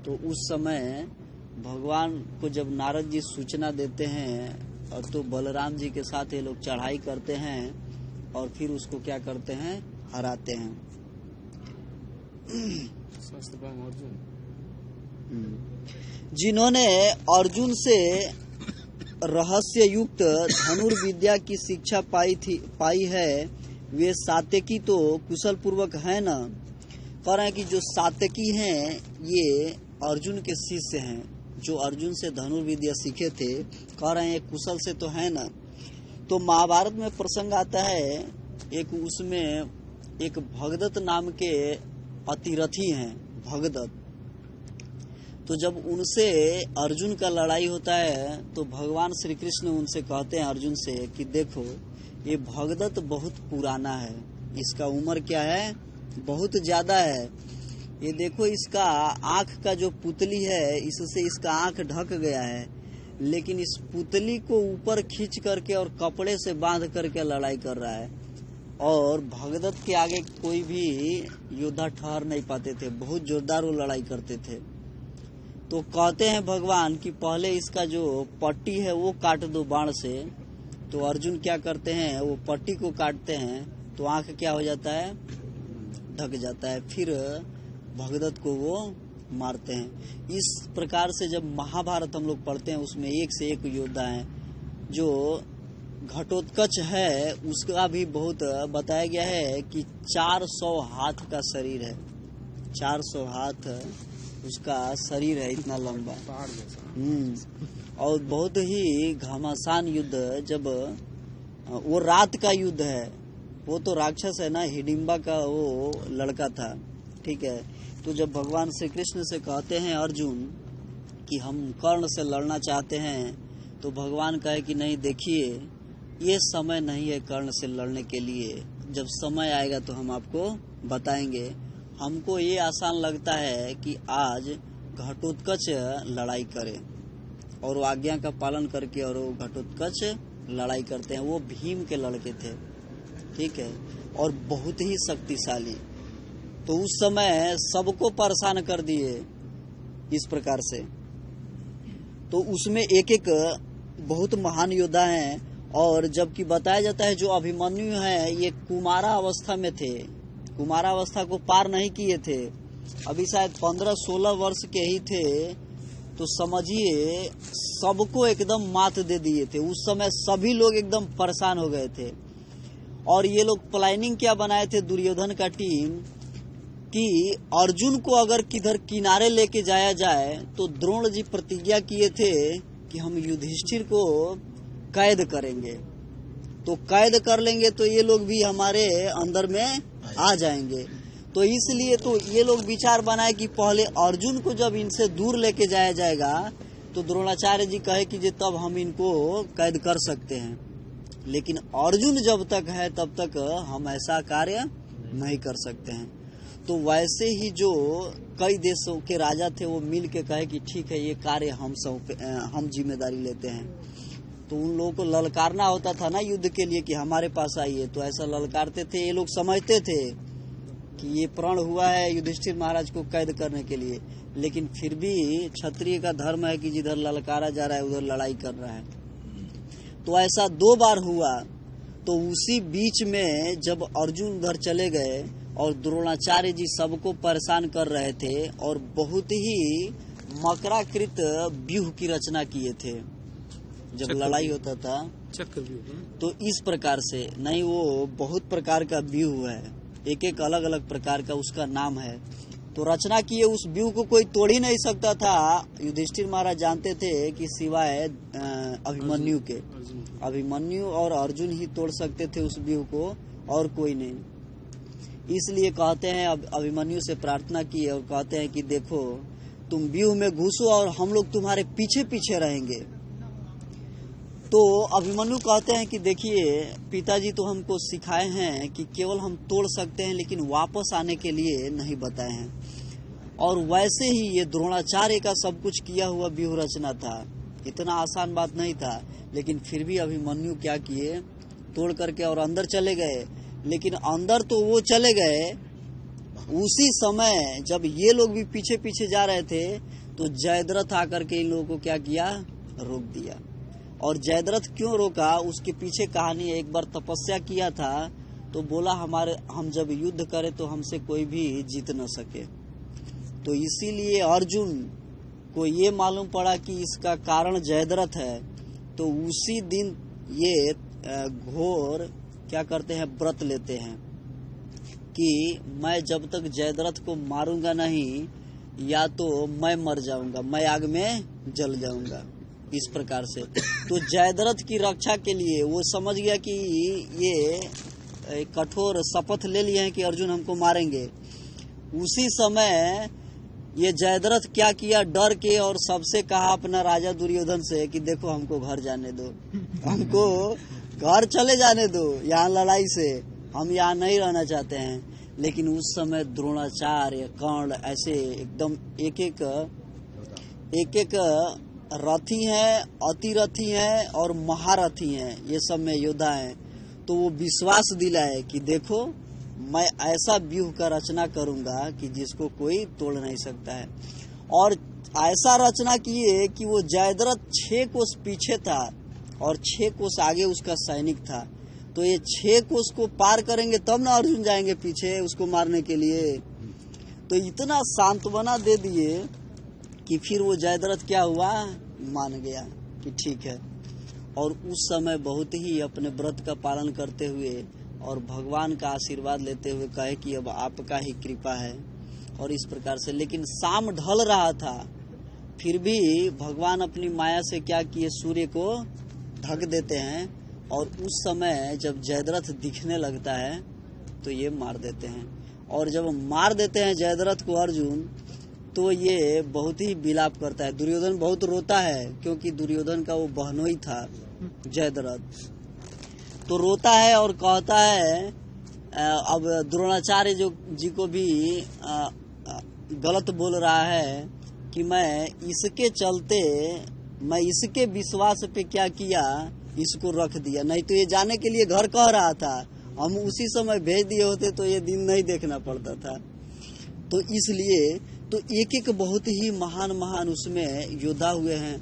तो उस समय भगवान को जब नारद जी सूचना देते हैं, और तो बलराम जी के साथ ये लोग चढ़ाई करते हैं और फिर उसको क्या करते हैं, हराते हैं। जिन्होंने अर्जुन से रहस्य युक्त धनुर्विद्या की शिक्षा पाई है, वे सात्यकी तो कुशल पूर्वक है न। कह रहे हैं कि जो सात्यकी हैं ये अर्जुन के शिष्य हैं, जो अर्जुन से धनुर्विद्या सीखे थे। कह रहे हैं कुशल से तो है न। तो महाभारत में प्रसंग आता है, एक उसमें एक भगदत्त नाम के अतिरथी हैं, भगदत्त। तो जब उनसे अर्जुन का लड़ाई होता है तो भगवान श्री कृष्ण उनसे कहते हैं अर्जुन से कि देखो ये भगदत्त बहुत पुराना है, इसका उम्र क्या है, बहुत ज्यादा है। ये देखो इसका आँख का जो पुतली है, इससे इसका आँख ढक गया है, लेकिन इस पुतली को ऊपर खींच करके और कपड़े से बांध करके लड़ाई कर रहा है। और भगदत्त के आगे कोई भी योद्धा ठहर नहीं पाते थे, बहुत जोरदार वो लड़ाई करते थे। तो कहते हैं भगवान कि पहले इसका जो पट्टी है वो काट दो बाण से। तो अर्जुन क्या करते हैं, वो पट्टी को काटते हैं तो आंख क्या हो जाता है, ढक जाता है। फिर भगदत्त को वो मारते हैं। इस प्रकार से जब महाभारत हम लोग पढ़ते हैं उसमें एक से एक योद्धा हैं। जो घटोत्कच है उसका भी बहुत बताया गया है कि 400 हाथ का शरीर है, 400 हाथ उसका शरीर है, इतना लंबा। और बहुत ही घमासान युद्ध, जब वो रात का युद्ध है, वो तो राक्षस है ना, हिडिंबा का वो लड़का था, ठीक है। तो जब भगवान श्री कृष्ण से कहते हैं अर्जुन कि हम कर्ण से लड़ना चाहते हैं, तो भगवान कहे कि नहीं, देखिए ये समय नहीं है कर्ण से लड़ने के लिए, जब समय आएगा तो हम आपको बताएंगे। हमको ये आसान लगता है कि आज घटोत्कच लड़ाई करे, और वो आज्ञा का पालन करके और वो घटोत्कच लड़ाई करते हैं। वो भीम के लड़के थे, ठीक है, और बहुत ही शक्तिशाली। तो उस समय सबको परेशान कर दिए इस प्रकार से। तो उसमें एक एक बहुत महान योद्धा हैं। और जबकि बताया जाता है जो अभिमन्यु है ये कुमारा अवस्था में थे, कुमारा अवस्था को पार नहीं किए थे, अभी शायद 15-16 वर्ष के ही थे। तो समझिए सबको एकदम मात दे दिए थे। उस समय सभी लोग एकदम परेशान हो गए थे। और ये लोग प्लानिंग क्या बनाए थे, दुर्योधन का टीम, कि अर्जुन को अगर किधर किनारे लेके जाया जाए तो द्रोण जी प्रतिज्ञा किए थे कि हम युधिष्ठिर को कैद करेंगे, तो कैद कर लेंगे तो ये लोग भी हमारे अंदर में आ जाएंगे। तो इसलिए तो ये लोग विचार बनाए कि पहले अर्जुन को जब इनसे दूर लेके जाया जाएगा तो द्रोणाचार्य जी कहे कि तब हम इनको कैद कर सकते हैं, लेकिन अर्जुन जब तक है तब तक हम ऐसा कार्य नहीं कर सकते हैं। तो वैसे ही जो कई देशों के राजा थे वो मिल के कहे कि ठीक है ये कार्य हम जिम्मेदारी लेते हैं। तो उन लोगों को ललकारना होता था ना युद्ध के लिए कि हमारे पास आइए, तो ऐसा ललकारते थे। ये लोग समझते थे कि ये प्रण हुआ है युधिष्ठिर महाराज को कैद करने के लिए, लेकिन फिर भी क्षत्रिय का धर्म है कि जिधर ललकारा जा रहा है उधर लड़ाई कर रहा है। तो ऐसा 2 बार हुआ। तो उसी बीच में जब अर्जुन उधर चले गए और द्रोणाचार्य जी सबको परेशान कर रहे थे और बहुत ही मकराकृत व्यूह की रचना किए थे। जब लड़ाई होता था चक्रव्यूह, तो इस प्रकार से नहीं, वो बहुत प्रकार का व्यूह है, एक एक अलग अलग प्रकार का उसका नाम है। तो रचना किए उस व्यूह को कोई तोड़ ही नहीं सकता था। युधिष्ठिर महाराज जानते थे कि सिवाय अभिमन्यु के, अभिमन्यु और अर्जुन ही तोड़ सकते थे उस व्यूह को, और कोई नहीं। इसलिए कहते हैं, अभिमन्यु से प्रार्थना की और कहते हैं कि देखो तुम व्यूह में घुसो और हम लोग तुम्हारे पीछे पीछे रहेंगे। तो अभिमन्यु कहते हैं कि देखिए पिताजी तो हमको सिखाए हैं कि केवल हम तोड़ सकते हैं, लेकिन वापस आने के लिए नहीं बताए हैं। और वैसे ही ये द्रोणाचार्य का सब कुछ किया हुआ व्यूह रचना था, इतना आसान बात नहीं था। लेकिन फिर भी अभिमन्यु क्या किए, तोड़ करके और अंदर चले गए। लेकिन अंदर तो वो चले गए, उसी समय जब ये लोग भी पीछे पीछे जा रहे थे तो जयद्रथ आकर के इन लोगों को क्या किया, रोक दिया। और जयद्रथ क्यों रोका, उसके पीछे कहानी है। एक बार तपस्या किया था तो बोला हम जब युद्ध करें तो हमसे कोई भी जीत न सके। तो इसीलिए अर्जुन को ये मालूम पड़ा कि इसका कारण जयद्रथ है। तो उसी दिन ये घोर क्या करते हैं, व्रत लेते हैं कि मैं जब तक जयद्रथ को मारूंगा नहीं, या तो मैं मर जाऊंगा, मैं आग में जल जाऊंगा, इस प्रकार से। तो जयद्रथ की रक्षा के लिए वो समझ गया कि ये कठोर शपथ ले लिए हैं कि अर्जुन हमको मारेंगे। उसी समय ये जयद्रथ क्या किया, डर के और सबसे कहा अपना राजा दुर्योधन से कि देखो हमको घर जाने दो, हमको घर चले जाने दो, यहाँ लड़ाई से हम यहाँ नहीं रहना चाहते हैं। लेकिन उस समय द्रोणाचार्य, कर्ण ऐसे एकदम एक एक रथी हैं, अतिरथी हैं और महारथी हैं, ये सब में योद्धा हैं। तो वो विश्वास दिलाए कि देखो मैं ऐसा व्यूह का रचना करूंगा कि जिसको कोई तोड़ नहीं सकता है। और ऐसा रचना किए कि वो जयद्रथ 6 कोस पीछे था और 6 कोस आगे उसका सैनिक था। तो ये 6 कोस को पार करेंगे तब ना अर्जुन जाएंगे पीछे उसको मारने के लिए। तो इतना सांत्वना दे दिए कि फिर वो जयद्रथ क्या हुआ, मान गया कि ठीक है। और उस समय बहुत ही अपने व्रत का पालन करते हुए और भगवान का आशीर्वाद लेते हुए कहे कि अब आपका ही कृपा है, और इस प्रकार से। लेकिन शाम ढल रहा था, फिर भी भगवान अपनी माया से क्या किए, सूर्य को ढक देते हैं। और उस समय जब जयद्रथ दिखने लगता है तो ये मार देते हैं। और जब मार देते हैं जयद्रथ को अर्जुन, तो ये बहुत ही विलाप करता है। दुर्योधन बहुत रोता है, क्योंकि दुर्योधन का वो बहनोई था जयद्रथ। तो रोता है और कहता है, अब द्रोणाचार्य जी को भी गलत बोल रहा है कि मैं इसके चलते, मैं इसके विश्वास पे क्या किया, इसको रख दिया, नहीं तो ये जाने के लिए घर कह रहा था, हम उसी समय भेज दिए होते तो ये दिन नहीं देखना पड़ता था। तो इसलिए तो एक एक बहुत ही महान महान उसमें योद्धा हुए हैं।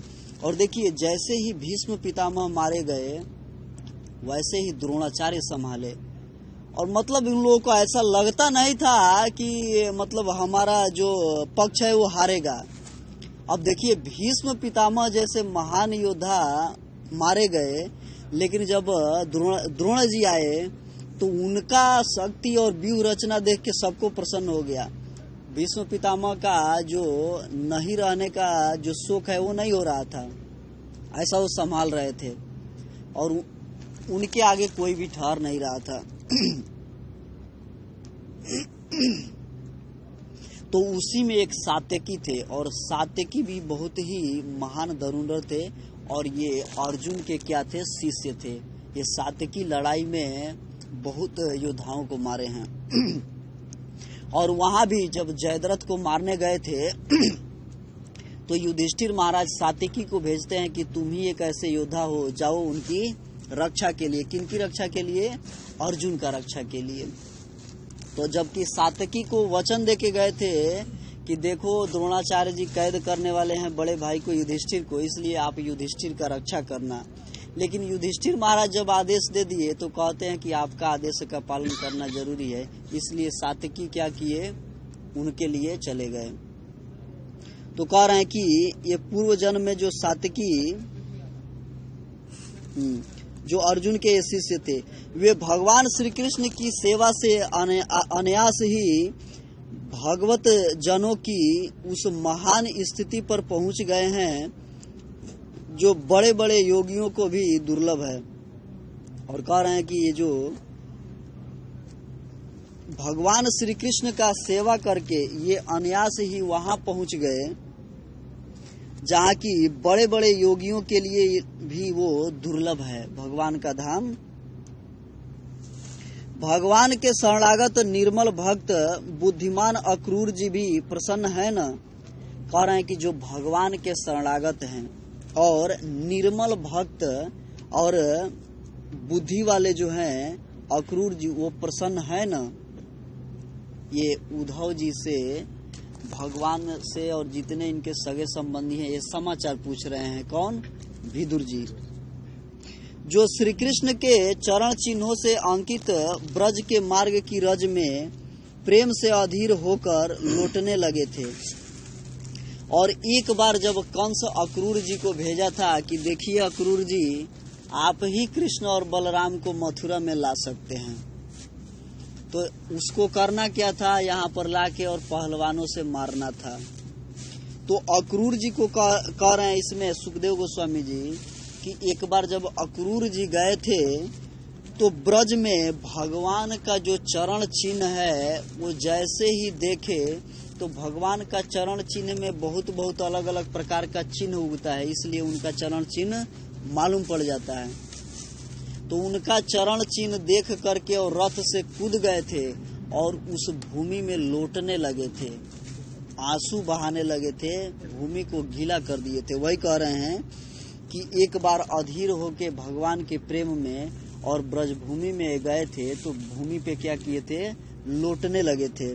और देखिए जैसे ही भीष्म पितामह मारे गए वैसे ही द्रोणाचार्य संभाले। और मतलब इन लोगों को ऐसा लगता नहीं था कि मतलब हमारा जो पक्ष है वो हारेगा। अब देखिए भीष्म पितामह जैसे महान योद्धा मारे गए, लेकिन जब द्रोण जी आए तो उनका शक्ति और व्यूह रचना देख के सबको प्रसन्न हो गया। भीष्म पितामह का जो नहीं रहने का जो शोक है वो नहीं हो रहा था, ऐसा वो संभाल रहे थे और उनके आगे कोई भी ठहर नहीं रहा था। तो उसी में एक सात्यकी थे, और सात्यकी भी बहुत ही महान धनुर्धर थे, और ये अर्जुन के क्या थे, शिष्य थे। ये सात्यकी लड़ाई में बहुत योद्धाओं को मारे हैं। और वहां भी जब जयद्रथ को मारने गए थे तो युधिष्ठिर महाराज सात्यकी को भेजते हैं कि तुम ही एक ऐसे योद्धा हो, जाओ उनकी रक्षा के लिए। किनकी रक्षा के लिए? अर्जुन का रक्षा के लिए। तो जबकि सात्यकी को वचन देके गए थे कि देखो द्रोणाचार्य जी कैद करने वाले हैं बड़े भाई को, युधिष्ठिर को, इसलिए आप युधिष्ठिर का रक्षा करना। लेकिन युधिष्ठिर महाराज जब आदेश दे दिए तो कहते हैं कि आपका आदेश का पालन करना जरूरी है, इसलिए सात्यकी क्या किए, उनके लिए चले गए। तो कह रहे हैं कि ये पूर्व जन्म में जो सात्यकी जो अर्जुन के शिष्य थे, वे भगवान श्री कृष्ण की सेवा से अनायास ही भगवत जनों की उस महान स्थिति पर पहुंच गए हैं जो बड़े बड़े योगियों को भी दुर्लभ है। और कह रहे हैं कि ये जो भगवान श्री कृष्ण का सेवा करके ये अनायास ही वहां पहुंच गए जहाँ की बड़े बड़े योगियों के लिए भी वो दुर्लभ है, भगवान का धाम। भगवान के शरणागत निर्मल भक्त बुद्धिमान अक्रूर जी भी प्रसन्न है न। कह रहे हैं कि जो भगवान के शरणागत हैं और निर्मल भक्त और बुद्धि वाले जो हैं अक्रूर जी, वो प्रसन्न है न। ये उद्धव जी से, भगवान से और जितने इनके सगे संबंधी हैं, ये समाचार पूछ रहे हैं। कौन? विदुर जी, जो श्री कृष्ण के चरण चिन्हों से अंकित ब्रज के मार्ग की रज में प्रेम से अधीर होकर लौटने लगे थे। और एक बार जब कंस अक्रूर जी को भेजा था कि देखिए अक्रूर जी, आप ही कृष्ण और बलराम को मथुरा में ला सकते हैं, तो उसको करना क्या था, यहाँ पर लाके और पहलवानों से मारना था। तो अक्रूर जी को कह रहे हैं इसमें सुखदेव गोस्वामी जी कि एक बार जब अक्रूर जी गए थे तो ब्रज में भगवान का जो चरण चिन्ह है वो जैसे ही देखे तो भगवान का चरण चिन्ह में बहुत बहुत अलग अलग प्रकार का चिन्ह उगता है, इसलिए उनका चरण चिन्ह मालूम पड़ जाता है। तो उनका चरण चिन्ह देख करके और रथ से कूद गए थे और उस भूमि में लौटने लगे थे, आंसू बहाने लगे थे, भूमि को गीला कर दिए थे। वही कह रहे हैं कि एक बार अधीर होके भगवान के प्रेम में और ब्रज भूमि में गए थे तो भूमि पे क्या किए थे, लौटने लगे थे।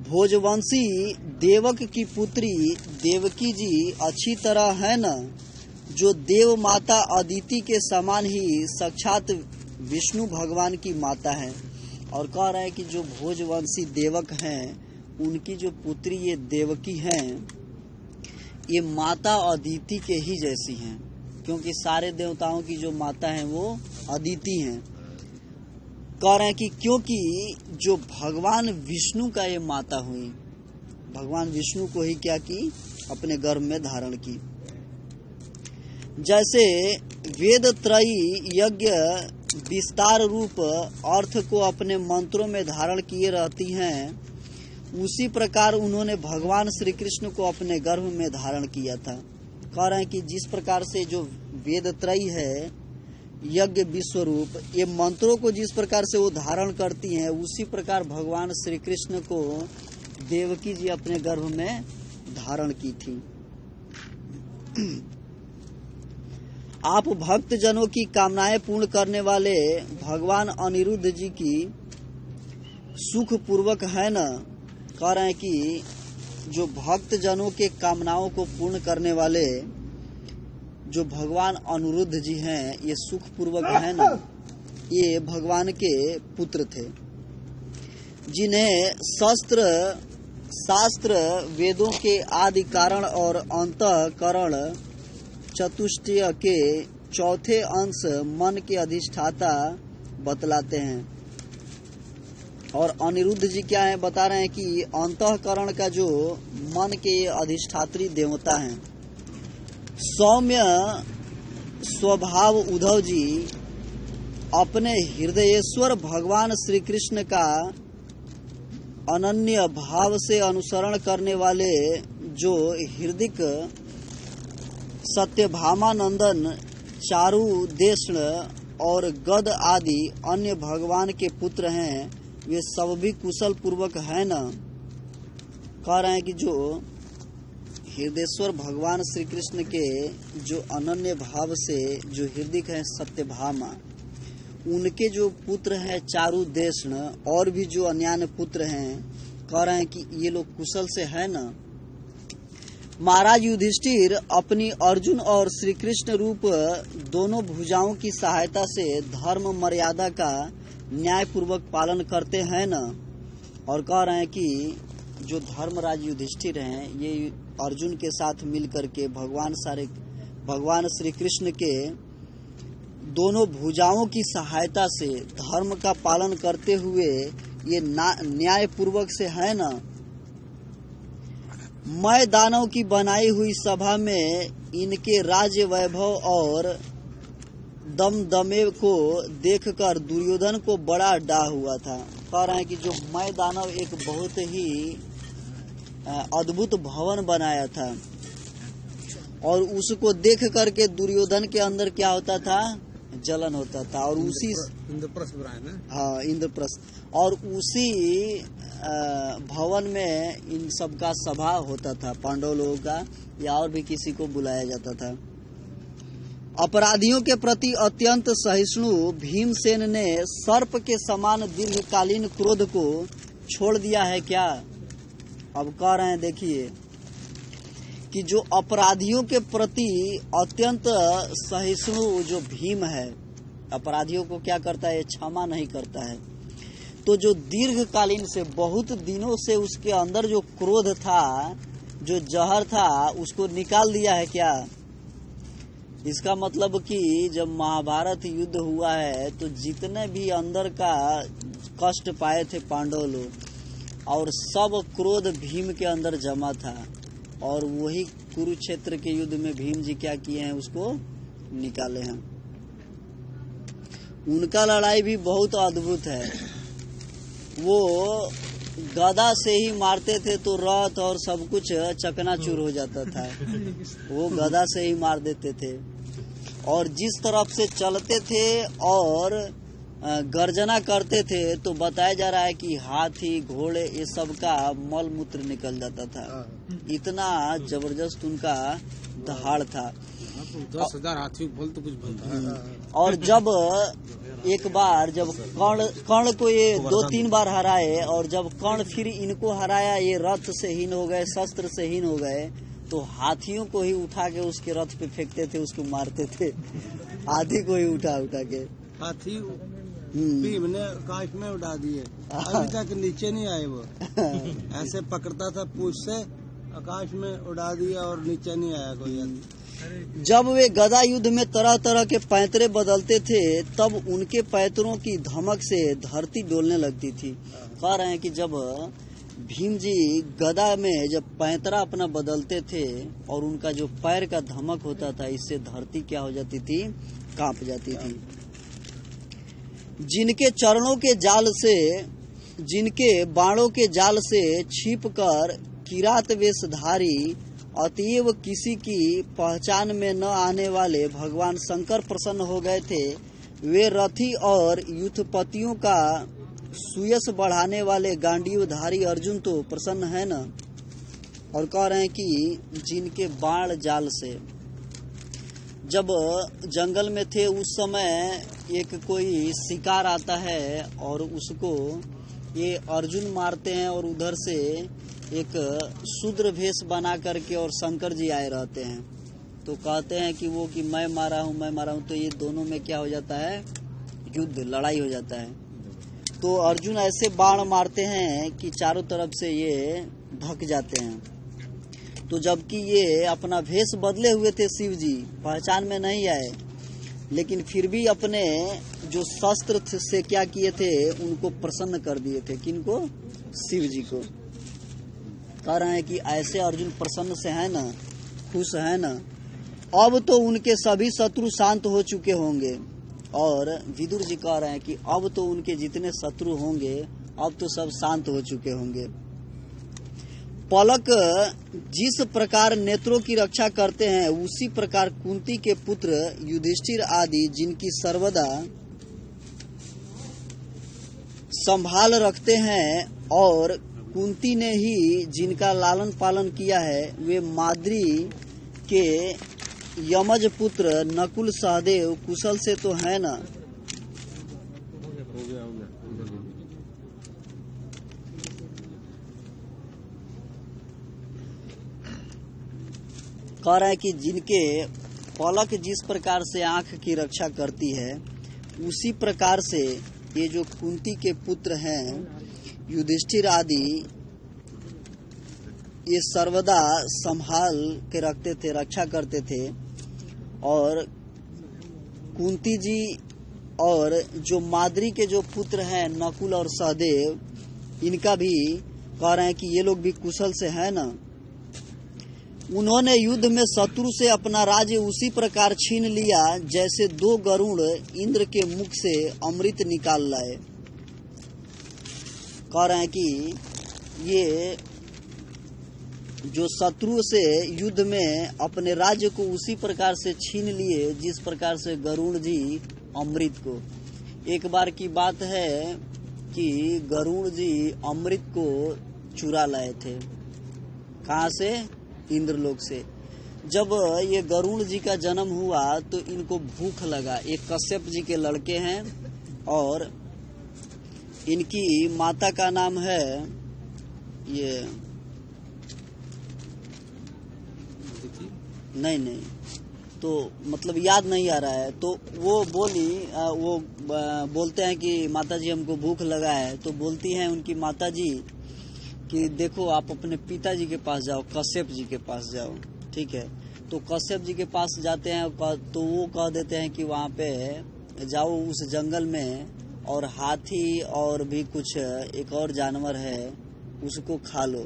भोजवंशी देवक की पुत्री देवकी जी अच्छी तरह है न, जो देव माता अदिति के समान ही साक्षात विष्णु भगवान की माता है। और कह रहे हैं कि जो भोजवंशी देवक हैं उनकी जो पुत्री ये देवकी हैं, ये माता अदिति के ही जैसी हैं, क्योंकि सारे देवताओं की जो माता हैं वो अदिति हैं। कह रहे हैं कि क्योंकि जो भगवान विष्णु का ये माता हुई, भगवान विष्णु को ही क्या की, अपने गर्भ में धारण की। जैसे वेद त्रयी यज्ञ विस्तार रूप अर्थ को अपने मंत्रों में धारण किए रहती हैं, उसी प्रकार उन्होंने भगवान श्री कृष्ण को अपने गर्भ में धारण किया था। कह रहे हैं कि जिस प्रकार से जो वेद त्रयी है यज्ञ विश्व रूप, ये मंत्रों को जिस प्रकार से वो धारण करती हैं, उसी प्रकार भगवान श्री कृष्ण को देवकी जी अपने गर्भ में धारण की थी। आप भक्त जनों की कामनाएं पूर्ण करने वाले भगवान अनिरुद्ध जी की सुख पूर्वक है न। कह रहे हैं कि जो भक्त जनों के कामनाओं को पूर्ण करने वाले जो भगवान अनिरुद्ध जी हैं, ये सुख पूर्वक है न। ये भगवान के पुत्र थे, जिन्हें शास्त्र वेदों के आदि कारण और अंतःकरण चतुष्टय के चौथे अंश मन के अधिष्ठाता बतलाते हैं। और अनिरुद्ध जी क्या है, बता रहे हैं कि अंतःकरण का जो मन के अधिष्ठात्री देवता हैं। सौम्य स्वभाव उद्धव जी अपने हृदयेश्वर भगवान श्री कृष्ण का अनन्य भाव से अनुसरण करने वाले जो हृदिक सत्यभामानंदन, चारुदेष्ण और गद आदि अन्य भगवान के पुत्र हैं, वे सब भी कुशल पूर्वक है न। कह रहे हैं कि जो हृदयेश्वर भगवान श्री कृष्ण के जो अनन्य भाव से जो हृदय है सत्यभामा, उनके जो पुत्र हैं चारुदेष्ण और भी जो अन्य पुत्र हैं, कह रहे हैं कि ये लोग कुशल से है न। महाराज युधिष्ठिर अपनी अर्जुन और श्री कृष्ण रूप दोनों भुजाओं की सहायता से धर्म मर्यादा का न्याय पूर्वक पालन करते हैं न। और कह रहे हैं कि जो धर्मराज युधिष्ठिर हैं ये अर्जुन के साथ मिलकर के भगवान श्री कृष्ण के दोनों भुजाओं की सहायता से धर्म का पालन करते हुए ये न्याय पूर्वक से है न। मैं दानव की बनाई हुई सभा में इनके राज्य वैभव और दमदमे को देखकर दुर्योधन को बड़ा डाह हुआ था। कह रहे हैं कि जो मैं दानव एक बहुत ही अद्भुत भवन बनाया था और उसको देख करके दुर्योधन के अंदर क्या होता था, जलन होता था। और उसी इंद्रप्रस्थ बनाया ना, हाँ इंद्रप्रस्थ, और उसी भवन में इन सब का सभा होता था, पांडव लोगों का या और भी किसी को बुलाया जाता था। अपराधियों के प्रति अत्यंत सहिष्णु भीमसेन ने सर्प के समान दीर्घकालीन क्रोध को छोड़ दिया है क्या। अब कह रहे हैं देखिए कि जो अपराधियों के प्रति अत्यंत सहिष्णु जो भीम है, अपराधियों को क्या करता है, क्षमा नहीं करता है। तो जो दीर्घकालीन से बहुत दिनों से उसके अंदर जो क्रोध था, जो जहर था, उसको निकाल दिया है क्या। इसका मतलब कि जब महाभारत युद्ध हुआ है तो जितने भी अंदर का कष्ट पाए थे पांडव लोग और सब क्रोध भीम के अंदर जमा था, और वही कुरुक्षेत्र के युद्ध में भीम जी क्या किए हैं, उसको निकाले हैं। उनका लड़ाई भी बहुत अद्भुत है। वो गदा से ही मारते थे तो रथ और सब कुछ चकनाचूर हो जाता था। वो गदा से ही मार देते थे और जिस तरफ से चलते थे और गर्जना करते थे तो बताया जा रहा है कि हाथी घोड़े ये सब का मल मूत्र निकल जाता था। इतना जबरदस्त उनका दहाड़ था। 10,000 हाथी बोल तो कुछ बनता है। और जब एक बार जब कर्ण को ये 2-3 बार हराए और जब कर्ण फिर इनको हराया, ये रथ से हीन हो गए, शस्त्र से हीन हो गए, तो हाथियों को ही उठा के उसके रथ पे फेंकते थे, उसको मारते थे। हाथी को ही उठा के हाथी भीम ने आकाश में उड़ा दिए, अभी तक नीचे नहीं आए। वो ऐसे पकड़ता था पूंछ से, आकाश में उड़ा दिया और नीचे नहीं आया कोई। जब वे गदा युद्ध में तरह तरह के पैंतरे बदलते थे तब उनके पैंतरों की धमक से धरती डोलने लगती थी। कह रहे हैं कि जब भीम जी गदा में जब पैंतरा अपना बदलते थे और उनका जो पैर का धमक होता था, इससे धरती क्या हो जाती थी, कांप जाती थी। जिनके चरणों के जाल से, जिनके बाणों के जाल से छिपकर किरात वेशधारी अतएव किसी की पहचान में न आने वाले भगवान शंकर प्रसन्न हो गए थे, वे रथी और युद्धपतियों का सुयश बढ़ाने वाले गांडीवधारी अर्जुन तो प्रसन्न है न। और कह रहे हैं कि जिनके बाण जाल से, जब जंगल में थे उस समय एक कोई शिकार आता है और उसको ये अर्जुन मारते हैं और उधर से एक शूद्र भेष बना करके और शंकर जी आए रहते हैं, तो कहते हैं कि वो कि मैं मारा हूँ, तो ये दोनों में क्या हो जाता है, युद्ध, लड़ाई हो जाता है। तो अर्जुन ऐसे बाण मारते हैं कि चारों तरफ से ये ढक जाते हैं। तो जबकि ये अपना भेष बदले हुए थे, शिव जी पहचान में नहीं आए, लेकिन फिर भी अपने जो शस्त्र से क्या किए थे, उनको प्रसन्न कर दिए थे। किनको? शिव जी को। कह रहे हैं कि ऐसे अर्जुन प्रसन्न से है ना, खुश है ना। अब तो उनके सभी शत्रु शांत हो चुके होंगे। और विदुर जी कह रहे हैं कि अब तो उनके जितने शत्रु होंगे अब तो सब शांत हो चुके होंगे। पलक जिस प्रकार नेत्रों की रक्षा करते हैं, उसी प्रकार कुंती के पुत्र युधिष्ठिर आदि जिनकी सर्वदा संभाल रखते हैं और कुंती ने ही जिनका लालन पालन किया है, वे माद्री के यमज पुत्र नकुल सहदेव कुशल से तो है ना। कह रहे हैं कि जिनके पलक जिस प्रकार से आंख की रक्षा करती है, उसी प्रकार से ये जो कुंती के पुत्र हैं युधिष्ठिर आदि, ये सर्वदा संभाल के रखते थे, रक्षा करते थे। और कुंती जी और जो माद्री के जो पुत्र हैं नकुल और सहदेव, इनका भी कह रहे हैं कि ये लोग भी कुशल से हैं ना। उन्होंने युद्ध में शत्रु से अपना राज्य उसी प्रकार छीन लिया जैसे दो गरुड़ इंद्र के मुख से अमृत निकाल लाए। कह रहे हैं कि ये जो शत्रु से युद्ध में अपने राज्य को उसी प्रकार से छीन लिए जिस प्रकार से गरुड़ जी अमृत को। एक बार की बात है कि गरुड़ जी अमृत को चुरा लाए थे। कहाँ से? इंद्रलोक से। जब ये गरुड़ जी का जन्म हुआ तो इनको भूख लगा। एक कश्यप जी के लड़के हैं और इनकी माता का नाम है ये नहीं तो मतलब याद नहीं आ रहा है। तो वो बोलते हैं कि माताजी हमको भूख लगा है। तो बोलती हैं उनकी माताजी कि देखो आप अपने पिताजी के पास जाओ, कश्यप जी के पास जाओ, ठीक है। तो कश्यप जी के पास जाते हैं तो वो कह देते हैं कि वहाँ पे जाओ उस जंगल में और हाथी और भी कुछ एक और जानवर है उसको खा लो।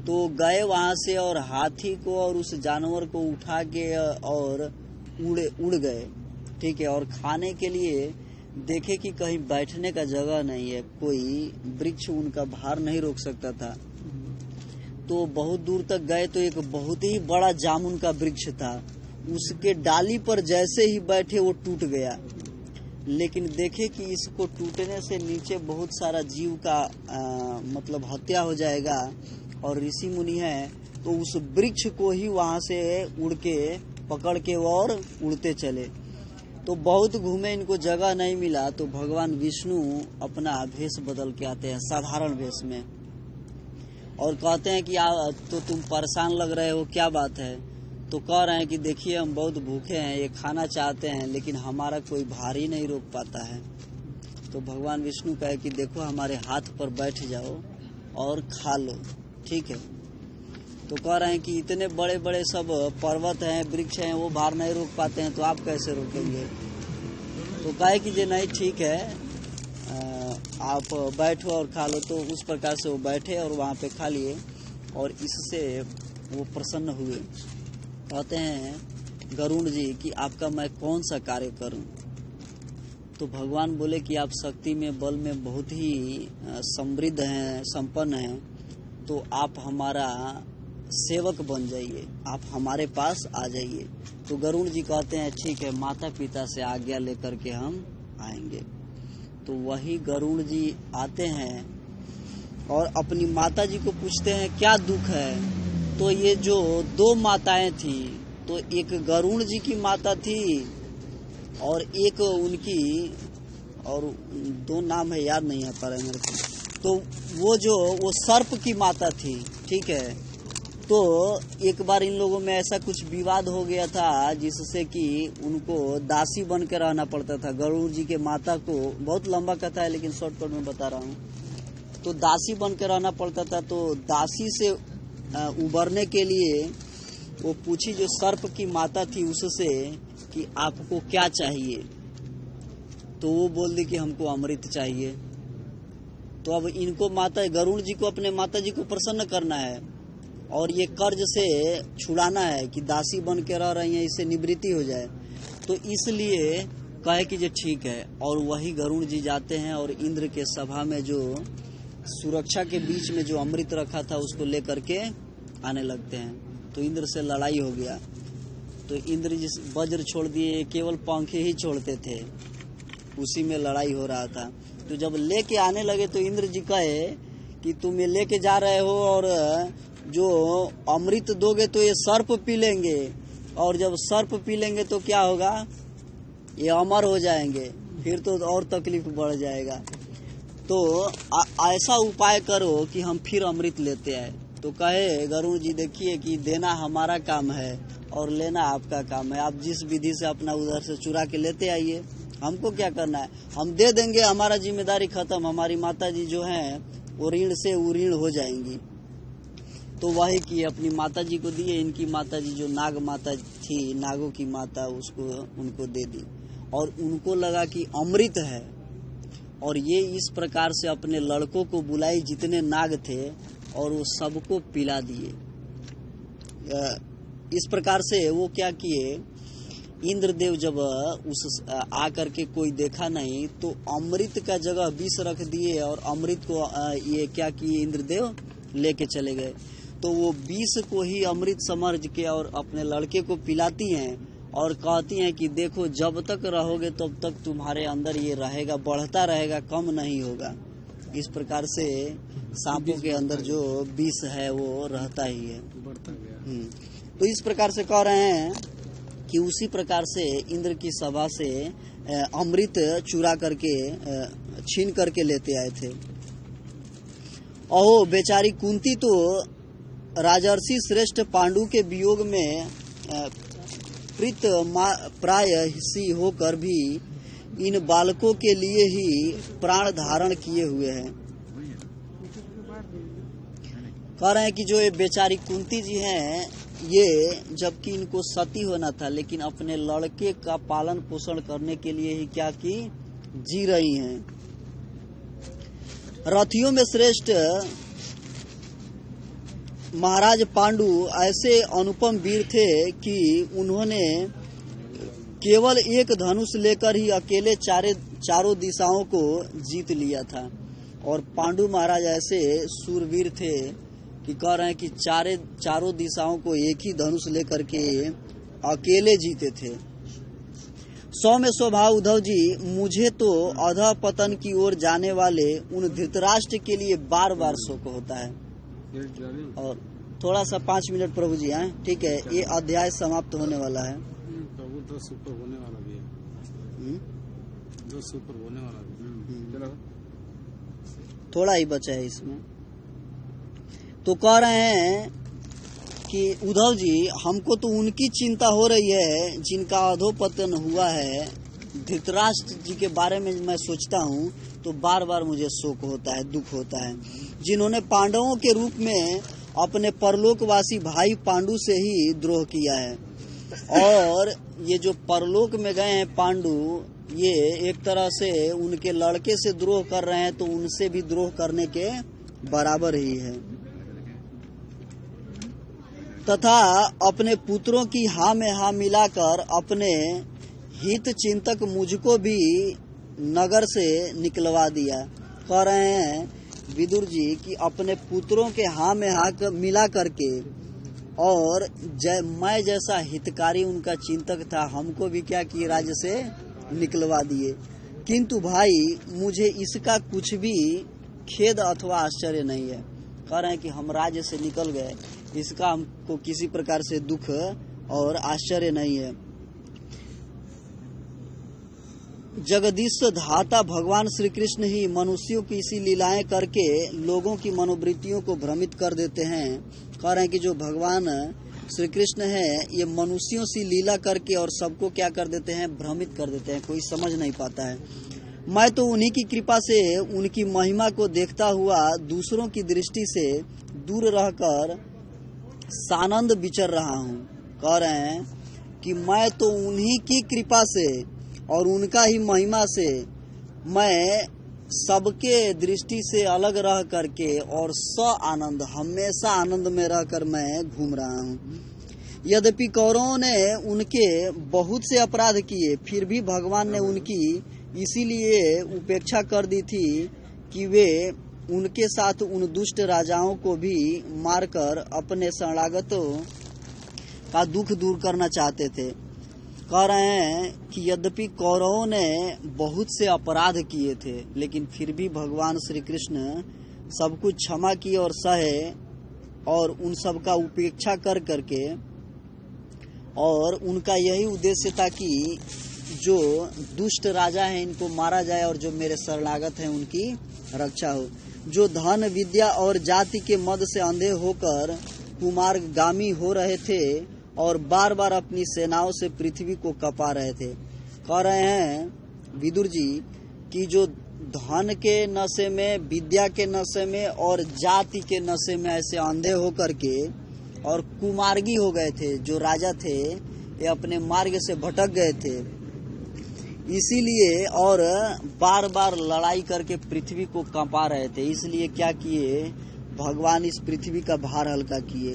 तो गए वहाँ से और हाथी को और उस जानवर को उठा के और उड़ गए, ठीक है। और खाने के लिए देखे कि कहीं बैठने का जगह नहीं है, कोई वृक्ष उनका भार नहीं रोक सकता था। तो बहुत दूर तक गए तो एक बहुत ही बड़ा जामुन का वृक्ष था, उसके डाली पर जैसे ही बैठे वो टूट गया। लेकिन देखे कि इसको टूटने से नीचे बहुत सारा जीव का मतलब हत्या हो जाएगा और ऋषि मुनि है, तो उस वृक्ष को ही वहां से उड़ के पकड़ के और उड़ते चले। तो बहुत घूमे, इनको जगह नहीं मिला तो भगवान विष्णु अपना भेष बदल के आते हैं साधारण भेष में और कहते हैं कि तो तुम परेशान लग रहे हो, क्या बात है? तो कह रहे हैं कि देखिए हम बहुत भूखे हैं, ये खाना चाहते हैं लेकिन हमारा कोई भारी नहीं रोक पाता है। तो भगवान विष्णु कहे कि देखो हमारे हाथ पर बैठ जाओ और खा लो, ठीक है। तो कह रहे हैं कि इतने बड़े बड़े सब पर्वत हैं, वृक्ष हैं, वो भार नहीं रोक पाते हैं तो आप कैसे रोकेंगे? तो कहे कि जे नहीं ठीक है, आप बैठो और खा लो। तो उस प्रकार से वो बैठे और वहाँ पे खा लिए और इससे वो प्रसन्न हुए। कहते हैं गरुड़ जी कि आपका मैं कौन सा कार्य करूं? तो भगवान बोले कि आप शक्ति में बल में बहुत ही समृद्ध हैं, संपन्न हैं, तो आप हमारा सेवक बन जाइए, आप हमारे पास आ जाइए। तो गरुड़ जी कहते हैं ठीक है, माता पिता से आज्ञा लेकर के हम आएंगे। तो वही गरुड़ जी आते हैं और अपनी माता जी को पूछते हैं क्या दुख है। तो ये जो दो माताएं थी, तो एक गरुड़ जी की माता थी और एक उनकी, और दो नाम है याद नहीं आ पा रहा है मेरे को। तो वो सर्प की माता थी, ठीक है। तो एक बार इन लोगों में ऐसा कुछ विवाद हो गया था जिससे कि उनको दासी बन के रहना पड़ता था। गरुड़ जी के माता को, बहुत लंबा कथा है लेकिन शॉर्टकट में बता रहा हूँ, तो दासी बन के रहना पड़ता था। तो दासी से उबरने के लिए वो पूछी जो सर्प की माता थी उससे कि आपको क्या चाहिए। तो वो बोल दी कि हमको अमृत चाहिए। तो अब इनको माता गरुड़ जी को अपने माता जी को प्रसन्न करना है और ये कर्ज से छुड़ाना है कि दासी बन के रह रही हैं, इससे निवृत्ति हो जाए। तो इसलिए कहे कि ये ठीक है। और वही गरुड़ जी जाते हैं और इंद्र के सभा में जो सुरक्षा के बीच में जो अमृत रखा था उसको लेकर के आने लगते हैं। तो इंद्र से लड़ाई हो गया। तो इंद्र जी वज्र छोड़ दिए, केवल पंखे ही छोड़ते थे, उसी में लड़ाई हो रहा था। तो जब लेके आने लगे तो इंद्र जी कहे कि तुम ये लेके जा रहे हो और जो अमृत दोगे तो ये सर्प पी लेंगे, और जब सर्प पी लेंगे तो क्या होगा, ये अमर हो जाएंगे, फिर तो और तकलीफ बढ़ जाएगा। तो ऐसा उपाय करो कि हम फिर अमृत लेते आए। तो कहे गरुड़ जी देखिए कि देना हमारा काम है और लेना आपका काम है, आप जिस विधि से अपना उधर से चुरा के लेते आइए, हमको क्या करना है, हम दे देंगे, हमारा जिम्मेदारी खत्म, हमारी माता जी जो हैं वो ऋण से उऋण हो जाएंगी। तो वही किए, अपनी माता जी को दिए, इनकी माता जी जो नाग माता थी, नागों की माता, उसको उनको दे दी और उनको लगा कि अमृत है, और ये इस प्रकार से अपने लड़कों को बुलाई जितने नाग थे और वो सबको पिला दिए। इस प्रकार से वो क्या किए, इंद्रदेव जब उस आकर के कोई देखा नहीं तो अमृत का जगह विष रख दिए और अमृत को ये क्या किए, इंद्रदेव लेके चले गए। तो वो विष को ही अमृत समझ के और अपने लड़के को पिलाती हैं और कहती हैं कि देखो जब तक रहोगे तब तक तुम्हारे अंदर ये रहेगा, बढ़ता रहेगा, कम नहीं होगा। इस प्रकार से सांपों के अंदर जो विष है वो रहता ही है, बढ़ता गया। तो इस प्रकार से कह रहे हैं कि उसी प्रकार से इंद्र की सभा से अमृत चुरा करके छीन करके लेते आए थे। ओहो बेचारी कुंती तो राजर्षि श्रेष्ठ पांडु के वियोग में प्रीत प्रायसी होकर भी इन बालकों के लिए ही प्राण धारण किए हुए हैं। कह रहे हैं कि जो ये बेचारी कुंती जी हैं, ये जबकि इनको सती होना था लेकिन अपने लड़के का पालन पोषण करने के लिए ही क्या की जी रही हैं। रथियों में श्रेष्ठ महाराज पांडु ऐसे अनुपम वीर थे कि उन्होंने केवल एक धनुष लेकर ही अकेले चारों दिशाओं को जीत लिया था। और पांडु महाराज ऐसे सूरवीर थे कि कह रहे हैं कि चारों दिशाओं को एक ही धनुष लेकर के अकेले जीते थे। 100 में स्वभाव उद्धव जी, मुझे तो अधः पतन की ओर जाने वाले उन धृतराष्ट्र के लिए बार बार शोक होता है। और थोड़ा सा 5 मिनट प्रभु जी हैं, ठीक है, ये अध्याय समाप्त होने वाला है। प्रभु तो सुपर होने वाला भी है, जो सुपर होने वाला भी है। थोड़ा ही बचा है इसमें। तो कह रहे हैं कि उद्धव जी, हमको तो उनकी चिंता हो रही है जिनका अधोपतन हुआ है। धृतराष्ट्र जी के बारे में मैं सोचता हूँ तो बार बार मुझे शोक होता है, दुख होता है, जिन्होंने पांडवों के रूप में अपने परलोकवासी भाई पांडु से ही द्रोह किया है। और ये जो परलोक में गए हैं पांडु, ये एक तरह से उनके लड़के से द्रोह कर रहे हैं, तो उनसे भी द्रोह करने के बराबर ही है। तथा अपने पुत्रों की हाँ में हाँ मिलाकर अपने हित चिंतक मुझको भी नगर से निकलवा दिया। कह रहे हैं विदुर जी कि अपने पुत्रों के हाँ में हाँ मिला करके और मैं जैसा हितकारी उनका चिंतक था, हमको भी क्या किए, राज्य से निकलवा दिए। किंतु भाई मुझे इसका कुछ भी खेद अथवा आश्चर्य नहीं है। कह रहे हैं कि हम राज्य से निकल गए, इसका हमको किसी प्रकार से दुख और आश्चर्य नहीं है। जगदीश धाता भगवान श्री कृष्ण ही मनुष्यों की इसी लीलाएं करके लोगों की मनोवृत्तियों को भ्रमित कर देते हैं। कह रहे हैं कि जो भगवान श्री कृष्ण है, ये मनुष्यों से लीला करके और सबको क्या कर देते हैं, भ्रमित कर देते हैं, कोई समझ नहीं पाता है। मैं तो उन्हीं की कृपा से उनकी महिमा को देखता हुआ दूसरों की दृष्टि से दूर रहकर सानंद विचर रहा हूँ। कह रहे हैं कि मैं तो उन्हीं की कृपा से और उनका ही महिमा से मैं सबके दृष्टि से अलग रह करके और आनंद, हमेशा आनंद में रहकर मैं घूम रहा हूँ। यद्यपि कौरवों ने उनके बहुत से अपराध किए, फिर भी भगवान ने उनकी इसीलिए उपेक्षा कर दी थी कि वे उनके साथ उन दुष्ट राजाओं को भी मारकर अपने शरणागतों का दुख दूर करना चाहते थे। कह रहे हैं कि यद्यपि कौरवों ने बहुत से अपराध किए थे, लेकिन फिर भी भगवान श्री कृष्ण सब कुछ क्षमा किए और सहे और उन सब का उपेक्षा कर करके, और उनका यही उद्देश्य था कि जो दुष्ट राजा हैं इनको मारा जाए और जो मेरे शरणागत हैं उनकी रक्षा हो। जो धन विद्या और जाति के मद से अंधे होकर कुमार्गामी हो रहे थे और बार बार अपनी सेनाओं से पृथ्वी को कपा रहे थे। कह रहे हैं विदुर जी कि जो धन के नशे में, विद्या के नशे में और जाति के नशे में ऐसे अंधे होकर के और कुमार्गी हो गए थे, जो राजा थे ये अपने मार्ग से भटक गए थे, इसीलिए और बार बार लड़ाई करके पृथ्वी को कांपा रहे थे। इसलिए क्या किए, भगवान इस पृथ्वी का भार हल्का किए।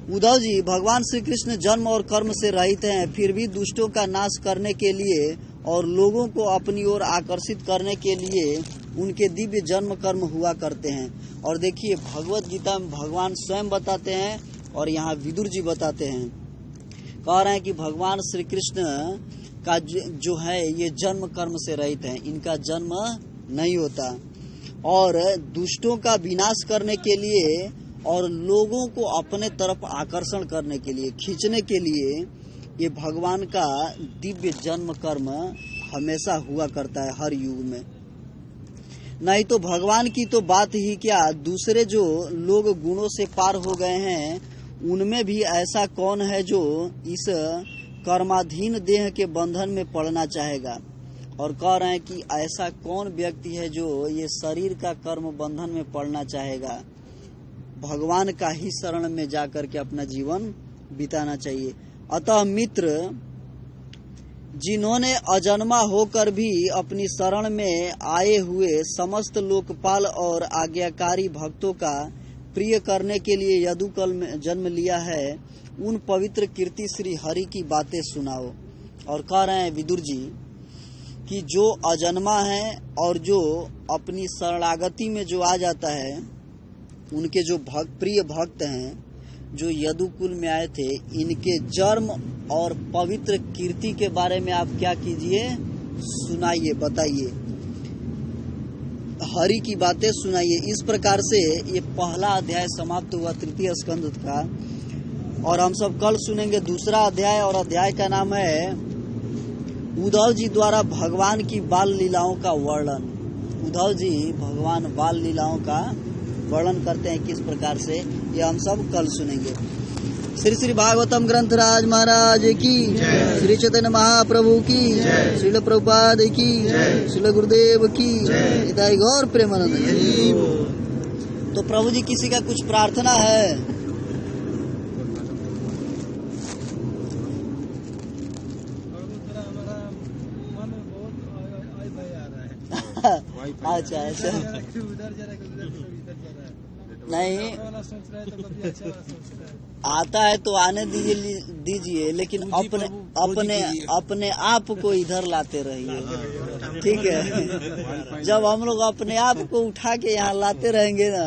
उद्धव जी, भगवान श्री कृष्ण जन्म और कर्म से रहित हैं, फिर भी दुष्टों का नाश करने के लिए और लोगों को अपनी ओर आकर्षित करने के लिए उनके दिव्य जन्म कर्म हुआ करते हैं। और देखिए भगवत गीता में भगवान स्वयं बताते हैं और यहाँ विदुर जी बताते हैं, कह रहे हैं कि भगवान श्री कृष्ण का जो है ये जन्म कर्म से रहित है, इनका जन्म नहीं होता। और दुष्टों का विनाश करने के लिए और लोगों को अपने तरफ आकर्षण करने के लिए, खींचने के लिए ये भगवान का दिव्य जन्म कर्म हमेशा हुआ करता है हर युग में। नहीं तो भगवान की तो बात ही क्या, दूसरे जो लोग गुणों से पार हो गए हैं उनमें भी ऐसा कौन है जो इस कर्माधीन देह के बंधन में पड़ना चाहेगा। और कह रहे हैं कि ऐसा कौन व्यक्ति है जो ये शरीर का कर्म बंधन में पड़ना चाहेगा। भगवान का ही शरण में जाकर के अपना जीवन बिताना चाहिए। अतः मित्र, जिन्होंने अजन्मा होकर भी अपनी शरण में आए हुए समस्त लोकपाल और आज्ञाकारी भक्तों का प्रिय करने के लिए यदुकुल में जन्म लिया है, उन पवित्र कीर्ति श्री हरि की बातें सुनाओ। और कह रहे हैं विदुर जी कि जो अजन्मा है और जो अपनी शरणागति में जो आ जाता है, उनके जो प्रिय भक्त हैं जो यदुकुल में आए थे, इनके जन्म और पवित्र कीर्ति के बारे में आप क्या कीजिए, सुनाइए, बताइए, हरि की बातें सुनाइए। इस प्रकार से ये पहला अध्याय समाप्त हुआ तृतीय स्कंद का। और हम सब कल सुनेंगे दूसरा अध्याय, और अध्याय का नाम है उद्धव जी द्वारा भगवान की बाल लीलाओं का वर्णन। उद्धव जी भगवान बाल लीलाओं का वर्णन करते हैं किस प्रकार से, ये हम सब कल सुनेंगे। श्री श्री भागवतम ग्रंथराज महाराज की, श्री चैतन्य महाप्रभु की, श्रील प्रभुपाद की, श्रील गुरुदेव की, निताई गौर प्रेमानंद की। तो प्रभु जी किसी का कुछ प्रार्थना है? अच्छा अच्छा, नहीं आता है तो आने दीजिए, लेकिन अपने आप को इधर लाते रहिए, ठीक है। जब हम लोग अपने आप को उठा के यहाँ लाते रहेंगे ना,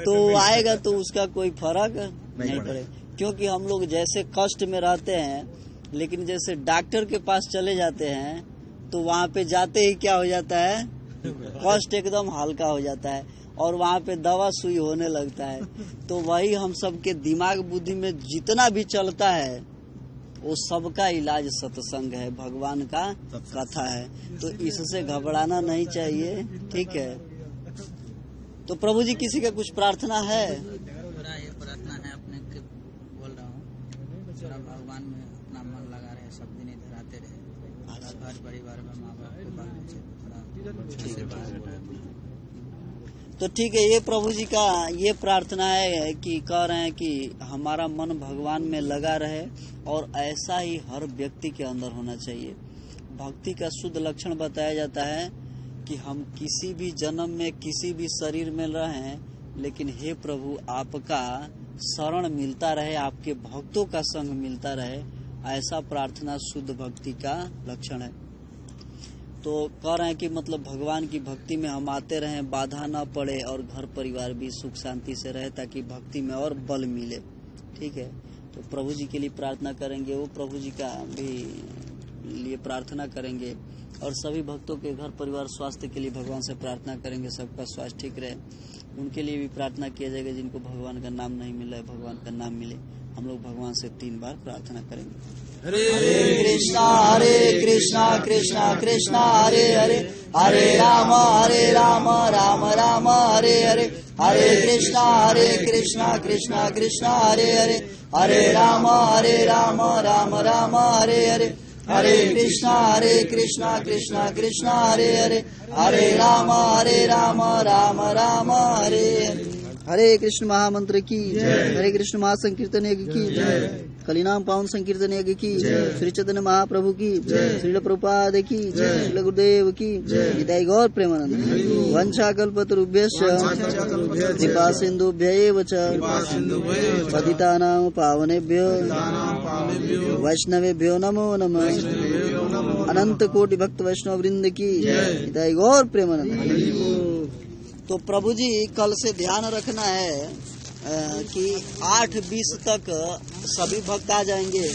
तो आएगा तो उसका कोई फर्क नहीं पड़ेगा। क्योंकि हम लोग जैसे कष्ट में रहते हैं, लेकिन जैसे डॉक्टर के पास चले जाते हैं तो वहाँ पे जाते ही क्या हो जाता है, कष्ट एकदम हल्का हो जाता है और वहाँ पे दवा सुई होने लगता है। तो वही हम सबके दिमाग बुद्धि में जितना भी चलता है वो सबका इलाज सत्संग है, भगवान का कथा है। तो इससे घबराना नहीं चाहिए, ठीक है। तो प्रभु जी किसी का कुछ प्रार्थना है? मेरा ये प्रार्थना है, अपने बोल रहा हूँ, थोड़ा भगवान में अपना मन लगा रहे, सब दिन इधर आते रहे, घर परिवार में माँ बाप को बाल बच्चे तो ठीक है। ये प्रभु जी का ये प्रार्थना है कि कह रहे हैं कि हमारा मन भगवान में लगा रहे, और ऐसा ही हर व्यक्ति के अंदर होना चाहिए। भक्ति का शुद्ध लक्षण बताया जाता है कि हम किसी भी जन्म में किसी भी शरीर में रहें, लेकिन हे प्रभु आपका शरण मिलता रहे, आपके भक्तों का संग मिलता रहे, ऐसा प्रार्थना शुद्ध भक्ति का लक्षण है। तो कह रहे हैं कि मतलब भगवान की भक्ति में हम आते रहें, बाधा न पड़े और घर परिवार भी सुख शांति से रहे, ताकि भक्ति में और बल मिले, ठीक है। तो प्रभु जी के लिए प्रार्थना करेंगे, वो प्रभु जी का भी लिए प्रार्थना करेंगे, और सभी भक्तों के घर परिवार स्वास्थ्य के लिए भगवान से प्रार्थना करेंगे, सबका स्वास्थ्य ठीक रहे। उनके लिए भी प्रार्थना किया जाएगा। जिनको भगवान का नाम नहीं मिला है, भगवान का नाम मिले। हम लोग भगवान से 3 बार प्रार्थना करेंगे। हरे कृष्णा कृष्णा कृष्णा हरे हरे, हरे राम राम राम हरे हरे, हरे कृष्णा कृष्णा कृष्णा हरे हरे, हरे राम राम राम हरे हरे, हरे कृष्णा कृष्णा कृष्णा हरे हरे, हरे राम राम राम हरे हरे। हरे कृष्ण महामंत्र की जय, हरे कृष्ण महासंकीर्तन यज्ञ की जय, कलिनाम पावन संकीर्तन यज्ञ की जय, श्री चैतन्य महाप्रभु की जय, श्रील प्रभुपाद की जय, श्रील गुरुदेव की जय, निताई गौर प्रेमानंद। वंशाकल्पतरुभ्यश्च कृपा सिन्धुभ्यैव च पतितानां पावनेभ्यो वैष्णवेभ्यो नमो नमः। अनंत कोटि भक्त वैष्णव वृंद की निताई गौर प्रेमानंद। तो प्रभु जी कल से ध्यान रखना है कि 8:20 तक सभी भक्त आ जाएंगे,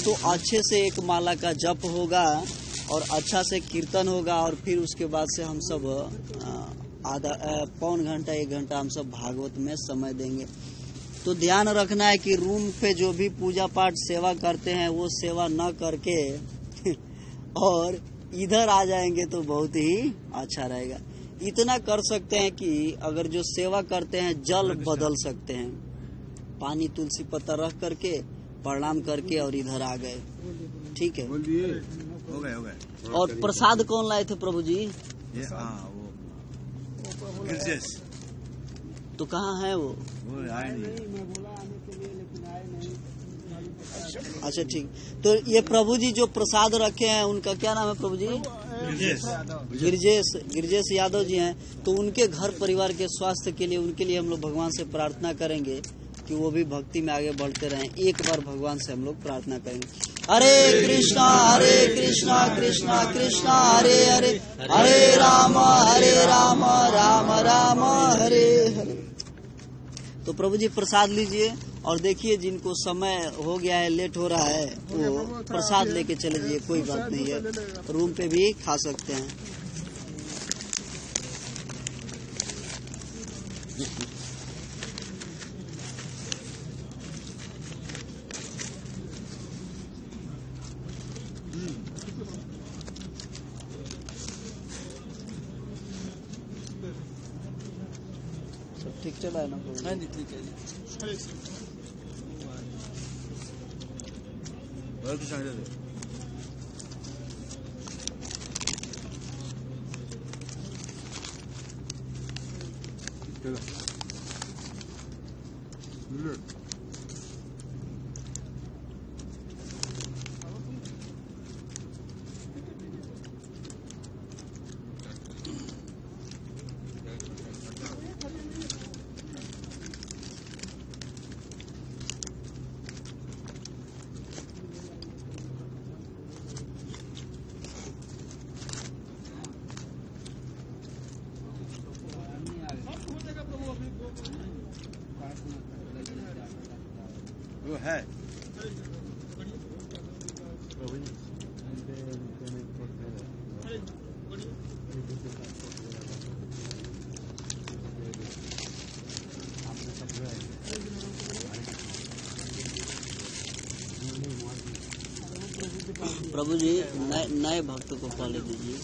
तो अच्छे से एक माला का जप होगा और अच्छा से कीर्तन होगा, और फिर उसके बाद से हम सब पौन घंटा 1 घंटा हम सब भागवत में समय देंगे। तो ध्यान रखना है कि रूम पे जो भी पूजा पाठ सेवा करते हैं वो सेवा न करके और इधर आ जाएंगे तो बहुत ही अच्छा रहेगा। इतना कर सकते हैं कि अगर जो सेवा करते हैं जल बदल सकते हैं, पानी तुलसी पत्ता रख करके प्रणाम करके और इधर आ गए, ठीक है। हो गए। और प्रसाद कौन लाए थे प्रभु जी? ये वो गिरजेश। तो कहाँ है वो आए नहीं। अच्छा ठीक। तो ये प्रभु जी जो प्रसाद रखे हैं उनका क्या नाम है प्रभु जी? गिरजेश यादव जी हैं। तो उनके घर परिवार के स्वास्थ्य के लिए, उनके लिए हम लोग भगवान से प्रार्थना करेंगे कि वो भी भक्ति में आगे बढ़ते रहें। एक बार भगवान से हम लोग प्रार्थना करेंगे। हरे कृष्णा कृष्णा कृष्णा हरे हरे, हरे राम राम राम हरे हरे। तो प्रभु जी प्रसाद लीजिए और देखिए जिनको समय हो गया है, लेट हो रहा है, वो प्रसाद लेके चले जाइए, कोई बात नहीं है, रूम पे भी खा सकते हैं। सब ठीक चला है ना प्रभु जी? हाँ जी ठीक है जी। और कुछ आगे दे। वो है प्रभु जी नए भक्त को पहले दीजिए।